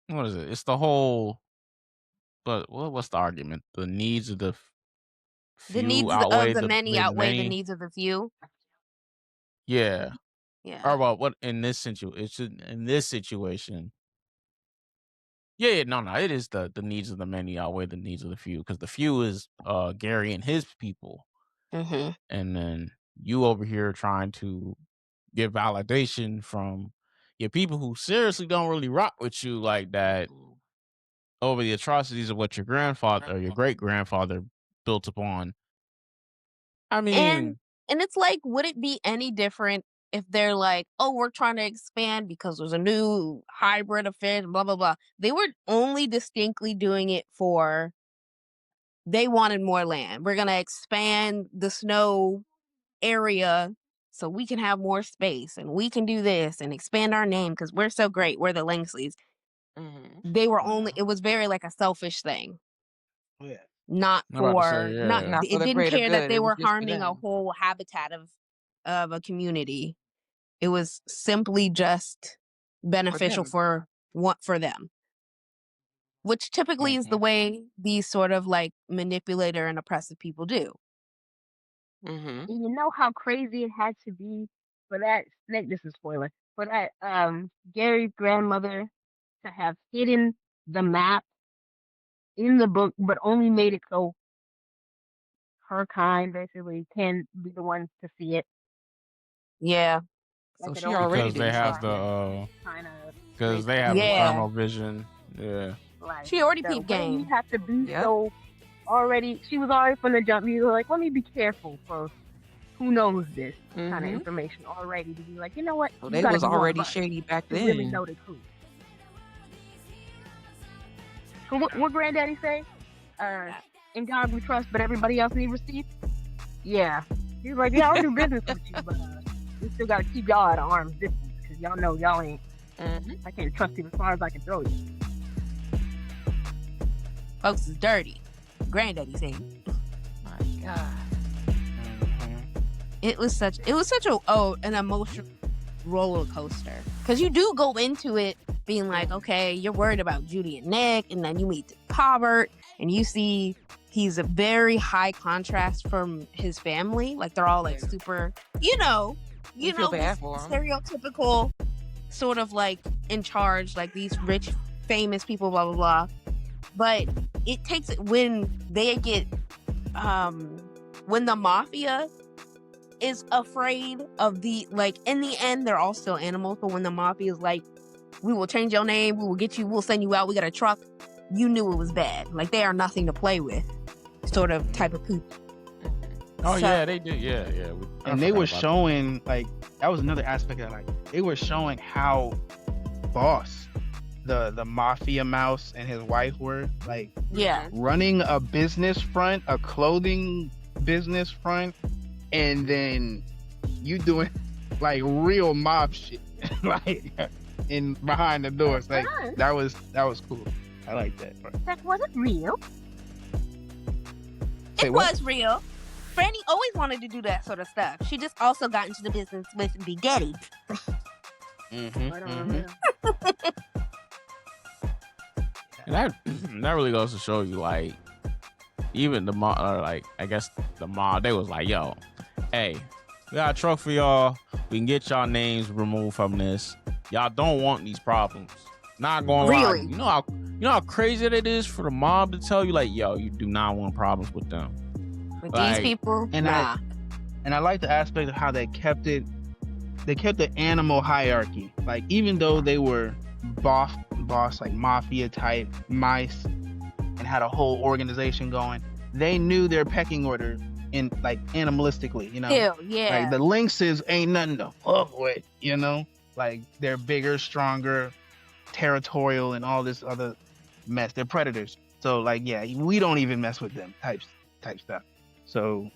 what is it? It's the whole. But what's the argument? The needs of the The few needs outweigh of the many the outweigh the many. needs of the few. Yeah. Yeah. Or well, what in this situation? Yeah, no, it is the needs of the many outweigh the needs of the few, because the few is Gary and his people, Mm-hmm. and then you over here trying to get validation from your people who seriously don't really rock with you like that over the atrocities of what your grandfather or your great grandfather built upon. I mean, and it's like, would it be any different if they're like, oh, we're trying to expand because there's a new hybrid of fish, blah, blah, blah. They were only distinctly doing it for, they wanted more land. We're going to expand the snow area so we can have more space and we can do this and expand our name because we're so great. We're the Langsleys. Mm-hmm. They were only, it was very like a selfish thing. Yeah. Not for it didn't care that they were harming a whole habitat of a community. It was simply just beneficial for them, which typically is the way these sort of like manipulator and oppressive people do. And you know how crazy it had to be for that. This is spoiler for that Gary's grandmother to have hidden the map in the book, but only made it so her kind basically can be the ones to see it. Yeah. So she already because they have the because they have the thermal vision. Yeah. Like, she already peeped game. You have to be so already. She was already from the jump. You were like, let me be careful for who knows this kind of information already to be like, you know what? Well, they was already shady back then. Really know the truth. So what Granddaddy say? In God we trust, but everybody else need receipt. Yeah, he's like, yeah, I'll do business with you, but we still gotta keep y'all at arm's distance because y'all know y'all ain't. I can't trust you as far as I can throw you. Folks is dirty. Granddaddy saying, my God. It was such an emotional roller coaster, because you do go into it being like, okay, you're worried about Judy and Nick, and then you meet Robert and you see he's a very high contrast from his family. Like they're all like super, you know, stereotypical sort of like in charge, like these rich, famous people, blah blah blah. But it takes it when they get when the mafia is afraid of the, like, in the end they're all still animals, but when the mafia is like, we will change your name, we will get you, we'll send you out, we got a truck, you knew it was bad. Like they are nothing to play with, sort of type of people. Oh yeah, they did. Yeah. And they were showing like that was another aspect of like they were showing how boss the mafia mouse and his wife were like running a business front, a clothing business front, and then you doing like real mob shit like in behind the doors. Like that was cool. I like that part. That wasn't real. It was real. Franny always wanted to do that sort of stuff. She just also got into the business with Big Daddy. And that really goes to show you, like, even the mob, like, I guess the mob, they was like, yo, hey, we got a truck for y'all. We can get y'all names removed from this. Y'all don't want these problems. Not gonna lie. You know how crazy it is for the mob to tell you, like, yo, you do not want problems with them. With these people, and I like the aspect of how they kept it. They kept the animal hierarchy. Like even though they were boss like mafia type mice and had a whole organization going, they knew their pecking order in like animalistically. You know, like the lynxes ain't nothing to fuck with. You know, like they're bigger, stronger, territorial, and all this other mess. They're predators. So like, yeah, we don't even mess with them type stuff. So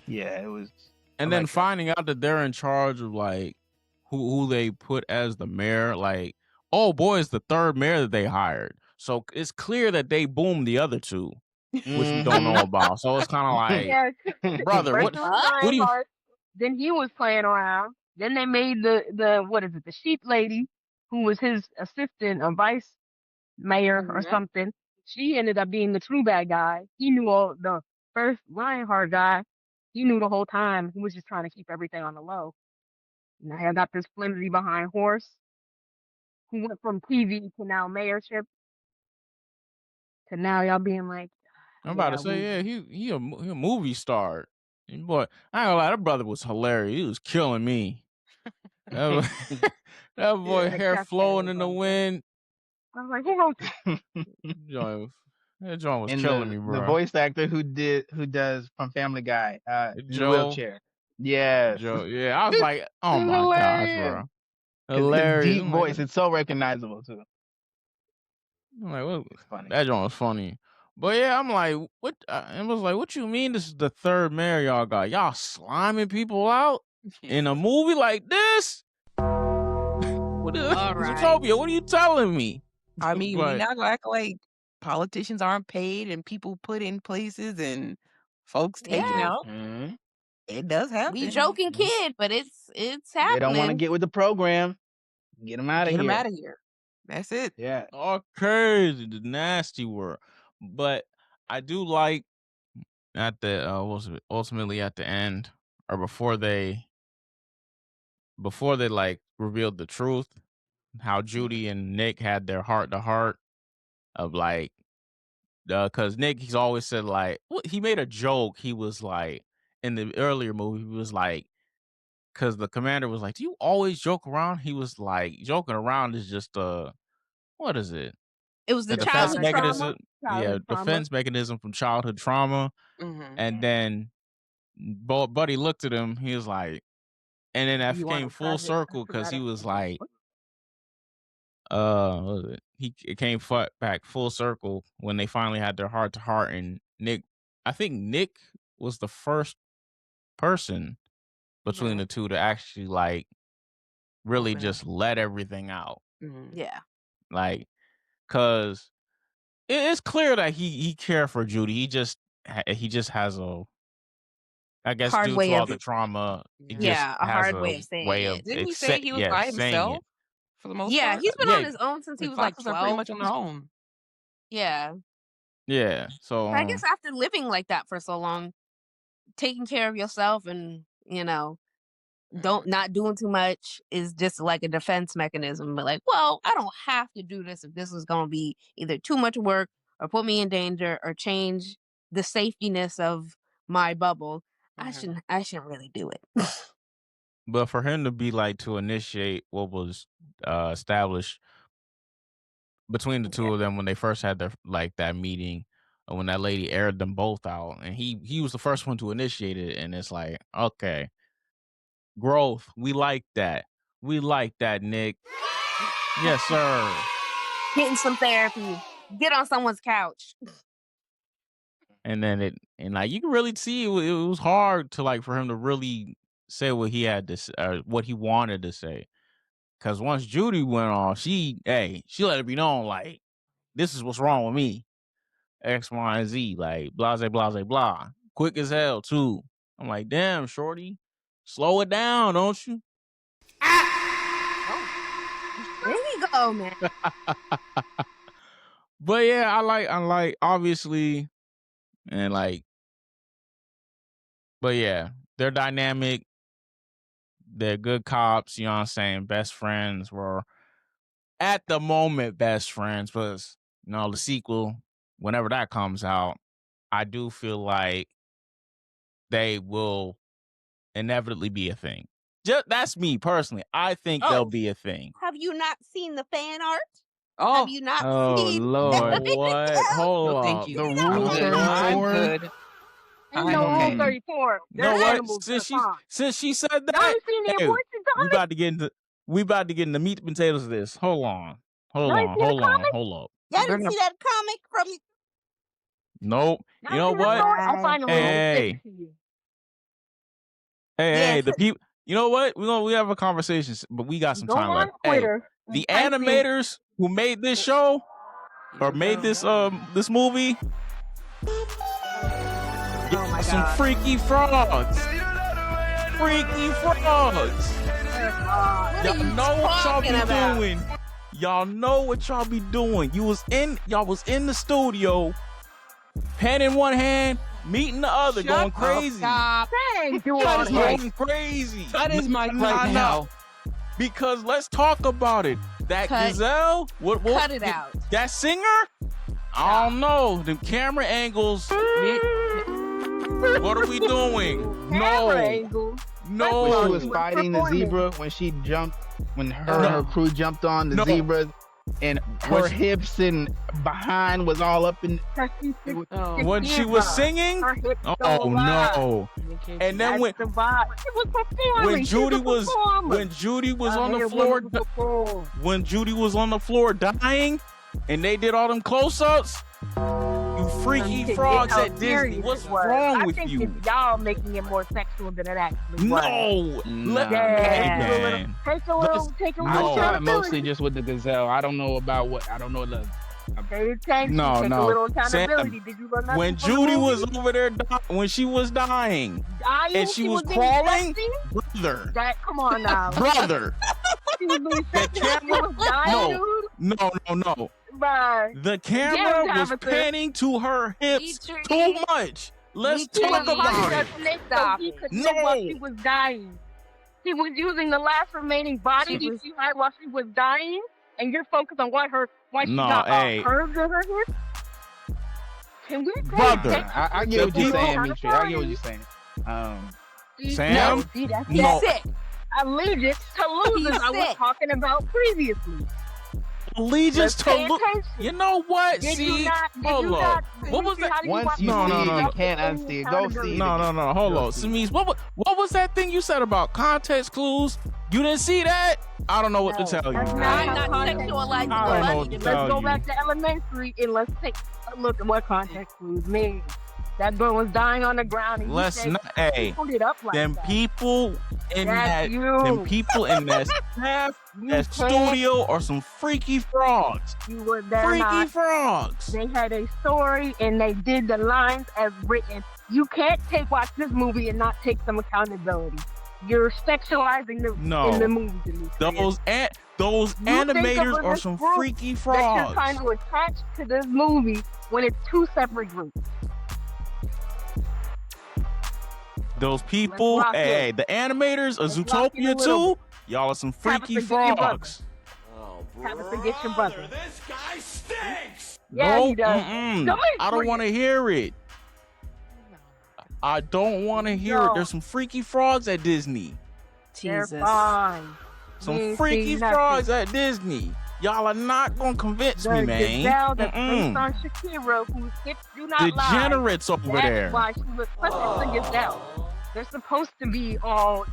yeah, it was. And then finding out that they're in charge of like who they put as the mayor, like, oh boy, it's the third mayor that they hired. So it's clear that they boomed the other two, which we don't know about. So it's kind of like, brother, what do you? Then he was playing around. Then they made the what is it? The sheep lady, who was his assistant or vice mayor or something. She ended up being the true bad guy. He knew all the first Lionheart guy. He knew the whole time. He was just trying to keep everything on the low. Now I got this flimsy behind horse who went from TV to now mayorship to now y'all being like, I'm about to say, yeah, he a movie star. And boy, I ain't gonna lie, that brother was hilarious. He was killing me. That boy hair flowing in the wind. I was like, who wrote that joint was and killing me, bro. The voice actor who does from Family Guy, in the wheelchair. Yes. Joe, yeah, I was like, oh my gosh, bro. Hilarious. His deep voice, it's so recognizable too. I'm like, what? Funny. That joint was funny. But yeah, I'm like, what? I was like, what you mean this is the third mayor y'all got? Y'all sliming people out in a movie like this? What is Zootopia? What are you telling me? I mean, we not gonna act like politicians aren't paid and people put in places and folks taken out. Mm-hmm. It does happen. We joking, kid, but it's happening. They don't want to get with the program. Get them out of here. Get them out of here. That's it. Yeah. All crazy, the nasty word. But I do like at the ultimately at the end or before they like revealed the truth, how Judy and Nick had their heart to heart of like, because Nick, he's always said like, he made a joke. He was like, in the earlier movie, he was like, because the commander was like, do you always joke around? He was like, joking around is just what is it? It was the defense childhood mechanism. trauma. Defense mechanism from childhood trauma. Mm-hmm. And then Buddy looked at him. He was like, and then that came full circle because he was like, what was it? It came back full circle when they finally had their heart to heart. And I think Nick was the first person between the two to actually like really just let everything out. Mm-hmm. Yeah. Like, cause it's clear that he cared for Judy. He just has I guess hard due way to all of the trauma, a hard way of saying it. Didn't he say he was by himself for the most part? Yeah, he's been on his own since he was like 12. Are pretty much on their own. Yeah. Yeah. So I guess after living like that for so long, taking care of yourself and not doing too much is just like a defense mechanism. But like, well, I don't have to do this if this is going to be either too much work or put me in danger or change the safetyness of my bubble. Mm-hmm. I shouldn't really do it. But for him to be like to initiate what was established between the two of them when they first had their like that meeting, when that lady aired them both out, and he was the first one to initiate it, and it's like, okay, growth. We like that. We like that, Nick. Yes, sir. Getting some therapy. Get on someone's couch. And then like you can really see it was hard to like for him to really say what he had to what he wanted to say. Cause once Judy went off, she let it be known like this is what's wrong with me. X, Y, and Z, like blase, blase, blah. Quick as hell too. I'm like, damn, shorty, slow it down, don't you? There you go, man. But yeah, I like obviously, and like, but yeah, they're dynamic. They're good cops, you know what I'm saying? Best friends were at the moment best friends, but the sequel, whenever that comes out, I do feel like they will inevitably be a thing. That's me personally. I think they'll be a thing. Have you not seen the fan art? Oh, have you not seen? Oh Lord! What? Hold on. Thank you. The Rule 34. Good. Ain't no Rule 34. No, what? Since she said that, you seen the abortion we about to get into meat and potatoes of this. Hold on. Hold up. Y'all didn't see that comic from? Nope. You know what? I'll find a little stick to you. Hey, the people. You know what? We have a conversation, but we got some time left. Hey, the animators who made this show or made this movie, some freaky frogs. Freaky frogs. Y'all know what y'all be doing. Y'all know what y'all be doing. Y'all was in the studio, pen in one hand, meat in the other, going crazy. Stop. Going crazy. That is my right now. Because let's talk about it. That gazelle, what cut it out. That singer? I don't know. The camera angles. What are we doing? No. When she was fighting the zebra, when she jumped, when her and her crew jumped on the zebras, and her hips and behind was all up in. When she was singing? Oh no! And then when Judy was on the floor, when Judy was on the floor dying, and they did all them close-ups. You freaky frogs at Disney. What's wrong with you? I think y'all making it more sexual than it actually was. No. Take a little. I saw it mostly just with the gazelle. I don't know about what. I don't know the. No. A little accountability. Sam, did you learn when Judy was over there, when she was dying, and she was crawling, brother. Come on now, brother. She was doing dying, No. The camera was panning to her hips too much. Let's talk about it. No, she was dying. She was using the last remaining body she had while she was dying, and you're focused on why she got curves in her hips. Can we, brother? I get what you're saying, Mitri. I get what you're saying. Sam, no. Sick. Allegiance to losers. I was talking about previously. Allegiance to look. You know what? Hold on. What was that? Once you see it, you can't unsee it. Go see it. No. Hold on. Samise, what was that thing you said about context clues? You didn't see that? I don't know what to tell you. I'm not sexualizing the Let's go back to elementary and let's take a look at what context clues mean. That girl was dying on the ground. And let's not. Hey, them people in that staff, that studio, are some freaky frogs. Freaky frogs. They had a story and they did the lines as written. You can't watch this movie and not take some accountability. You're sexualizing in the movie. Those animators are some freaky frogs. That you're trying to attach to this movie when it's two separate groups. Those people, the animators of Zootopia too, y'all are some freaky frogs. Forget your brother. This guy stinks. Yeah, he does. I don't want to hear it. I don't want to hear it. There's some freaky frogs at Disney. Jesus. They're fine. Some freaky frogs at Disney. Y'all are not gonna convince me, man. Gazelle that's based on Shakira, whose hips do not lie. Degenerates over there. That's why she was pushing the gazelle. They're supposed to be all.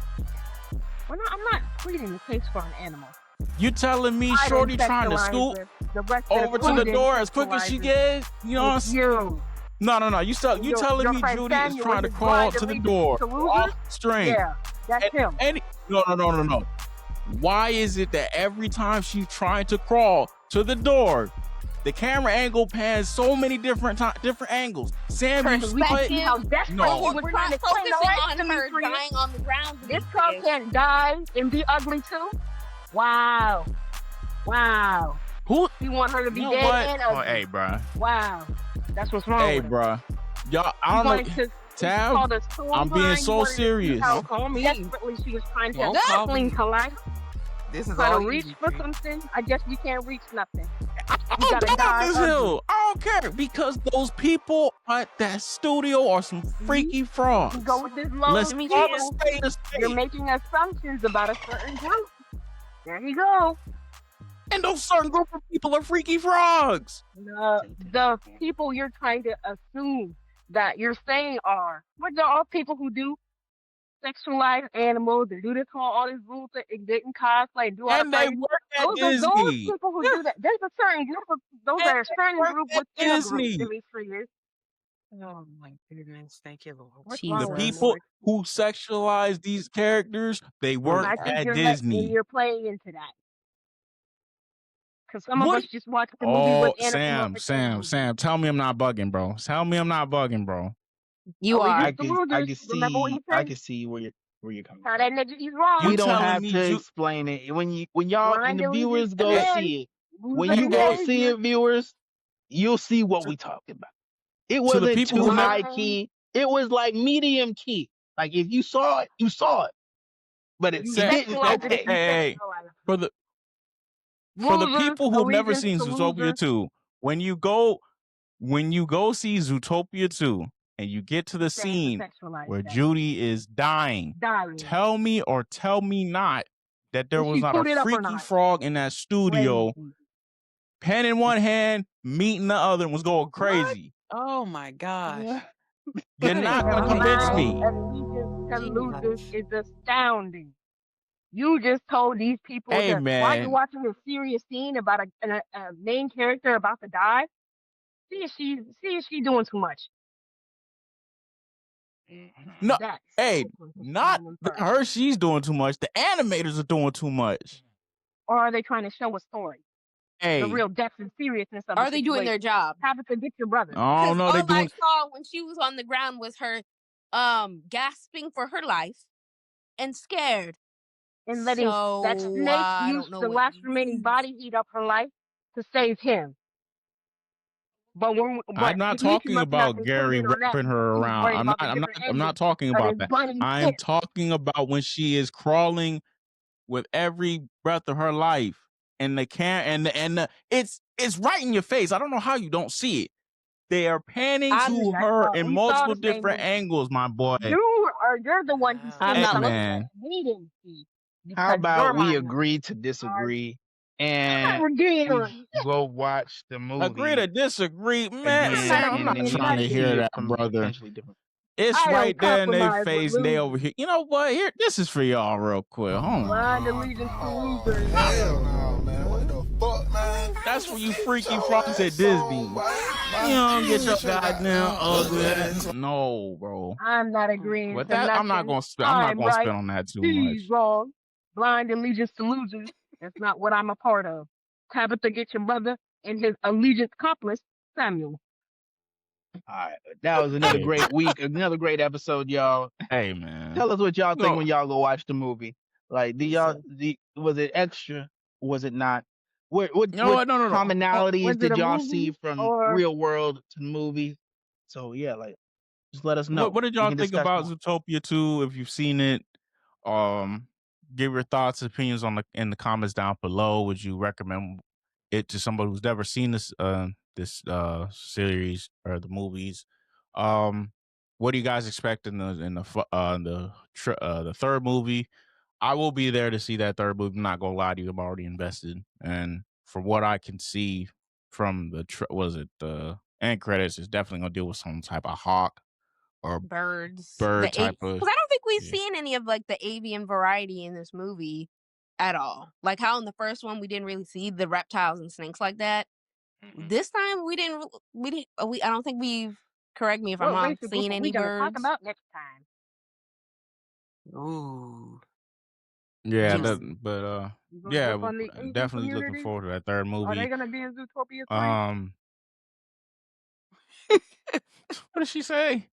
I'm not pleading the case for an animal. You telling me Shorty trying to scoot over to the door as quick as she gets? You know what I'm No. You telling me Judy is trying to crawl to the door off string? Yeah, that's him. No. Why is it that every time she's trying to crawl to the door, the camera angle pans so many different angles? Sam, you split. No. We're not focusing on her dying on the ground. This girl can't die and be ugly too? Wow. Who? You want her to be dead and ugly? Hey, bruh. Wow. That's what's wrong with bruh. Y'all, I don't know. Tab, I'm being so serious. Desperately, she was trying to cling to life. This is trying to reach for something. I guess you can't reach nothing. I'm down this hill. I don't care because those people at that studio are some freaky frogs. You go with this low. You're making assumptions about a certain group. There you go. And those certain group of people are freaky frogs. The people you're trying to assume that you're saying are, what are all people who do sexualize animals, they do this all these rules that get in cosplay and do all and they work at Disney. Those people who do that. There's a certain group of those are a certain group within Disney. Oh my goodness. Thank you, Lord. What's The wrong with you, Jesus. people Lord? who sexualize these characters, they work I think at you're and Disney. you're playing into that. Because some of What? us just watched the movie Oh, with anthropomorphic animals. Sam, tell me I'm not bugging, bro. Tell me I'm not bugging, bro. You are. I can Remember what you said? see where you're coming How from. that nigga, he's wrong. You We don't telling have me to explain it. When y'all and Blind the allegiance viewers to go hey, men. see it, Lose when you their go hey, see behavior. it, viewers, you'll see what to, we talking about. It to the wasn't people too who never high key. It was like medium key. Like if you saw it, you saw it. But if You you Sam, didn't, sexualize it if okay. you hey, sexualize it. for the Losers, people who have never allegiance seen to Zootopia losers. 2, when you go see Zootopia 2 and you get to the scene where Judy is dying, tell me or tell me not that there was not a freaky frog in that studio, pen in one hand, meat in the other, and was going crazy. Oh my gosh. You're not going to convince me. Allegiance to losers is astounding. You just told these people Hey, that while you're man. watching a serious scene about a main character about to die, see if she doing too much. No, That's hey, open to not common person. her. She's doing too much. The animators are doing too much. Or are they trying to show a story? The Hey, real depth and seriousness of Are the they doing their situation. job? Tabitha, get your brother. I don't know. All They I doing. saw when she was on the ground was her gasping for her life and scared. And letting that So snake I use don't know the what last you remaining mean. body heat of her life to save him. But I'm not Demetri talking must not about been tuned Gary in on that wrapping because her he's around. worried about the different I'm not endings talking of about this that. bunny I'm shit. talking about when she is crawling with every breath of her life, and the it's right in your face. I don't know how you don't see it. They are panning to her in We saw multiple the same different movie. angles, my boy. You're the one who's I'm seeing not something looking. that we didn't see. How Because about you're we minor. agree to disagree and we go watch the movie Agree to disagree, man. again, Sam, I'm and not then trying to see hear it that, from brother. potentially different. It's I right don't there in their compromise with face, and they losers. over here. You know what? Here, this is for y'all, real quick. Hold on. Blind allegiance to losers. Hell no, man. What the fuck, man? That's for you Get freaky your frogs at ass Disney. on, boy. You don't get your Get your goddamn ugly ass. ass. No, bro. I'm not agreeing But to that I'm nothing. not gonna right. spit on that too He's much. wrong. Blind allegiance to losers. That's not what I'm a part of. Tabitha, get your brother and his allegiance accomplice, Samuel. All right, that was another great week, another great episode, y'all. Hey, man. Tell us what y'all think No. when y'all go watch the movie. Like, was it extra? Was it not? What No. commonalities did y'all see from or real world to the movie? So yeah, like, just let us know. What did We y'all can think discuss about more. Zootopia 2? If you've seen it, give your thoughts, opinions in the comments down below. Would you recommend it to somebody who's never seen this series or the movies? What do you guys expect in the third movie? I will be there to see that third movie. I'm not gonna lie to you, I'm already invested, and from what I can see from the end credits, it's definitely gonna deal with some type of hawk or bird type of. Because I don't think we've seen any of like the avian variety in this movie at all. Like how in the first one we didn't really see the reptiles and snakes like that. This time we didn't. I don't think we've. Correct me if I'm wrong. Seen any birds? Talk about next time. Ooh. Yeah, Yes. definitely looking forward to that third movie. Are they gonna be in Zootopia 3? What did she say?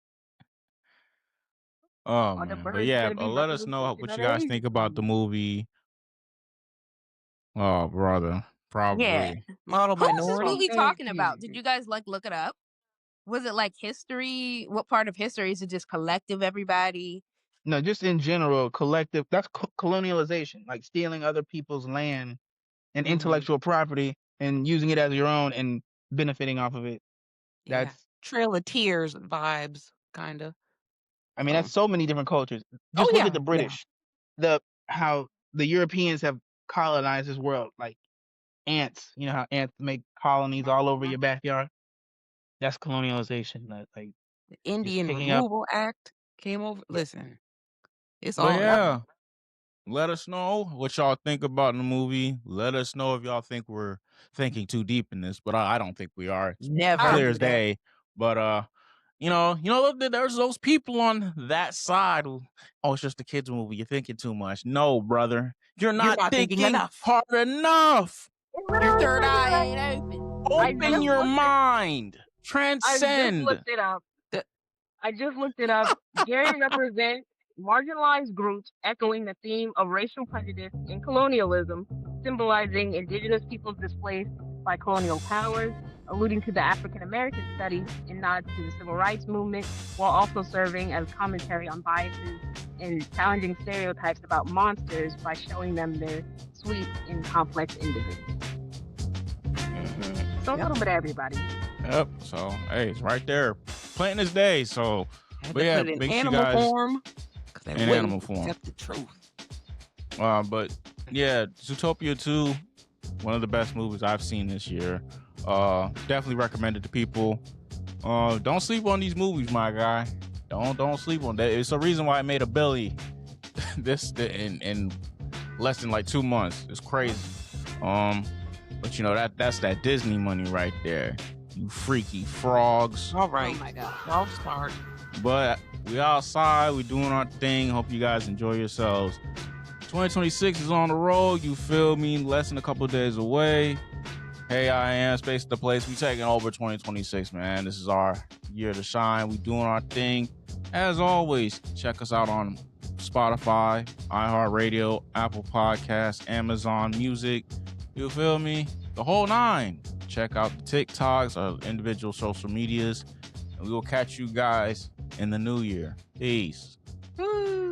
Oh man, but yeah, let us know what you guys think about the movie. Oh brother, probably. Yeah. Model Who's minority. this movie talking about? Did you guys like look it up? Was it like history? What part of history? Is it just collective everybody? No, just in general, collective. That's colonialization, like stealing other people's land and intellectual property and using it as your own and benefiting off of it. That's Trail of Tears vibes, kind of. I mean, that's so many different cultures. Just look at the Yeah. British, how the Europeans have colonized this world, like ants. You know how ants make colonies all over your backyard. That's colonialization. Like The Indian picking up. Removal Act came over. Listen, it's But all yeah, let us know what y'all think about the movie. Let us know if y'all think we're thinking too deep in this, but I don't think we are. It's Never. clear as day. But There's those people on that side who, it's just a kids movie. You're thinking too much. No, brother, you're not thinking enough. hard enough. Your third eye ain't open. Open your mind. Transcend. I just looked it up. Gary represents marginalized groups echoing the theme of racial prejudice and colonialism, symbolizing indigenous peoples displaced by colonial powers, alluding to the African American studies and nods to the civil rights movement, while also serving as commentary on biases and challenging stereotypes about monsters by showing them their sweet and complex individuals. So a little bit of everybody. Yep. So hey, it's right there, planting this day. So, but yeah, make sure you guys form. In animal form. Accept the truth. But yeah, Zootopia 2, one of the best movies I've seen this year. Definitely recommend it to people. Don't sleep on these movies, my guy. Don't sleep on that. It's a reason why I made $1 billion in less than like 2 months. It's crazy. But that's that Disney money right there. You freaky frogs. All right. Oh my God. I'll start. But we outside, we doing our thing. Hope you guys enjoy yourselves. 2026 is on the road. You feel me? Less than a couple of days away. Hey, I am Space the Place. We taking over 2026, man. This is our year to shine. We doing our thing. As always, check us out on Spotify, iHeartRadio, Apple Podcasts, Amazon Music. You feel me? The whole 9. Check out the TikToks, our individual social medias. And we will catch you guys in the new year. Peace. Woo.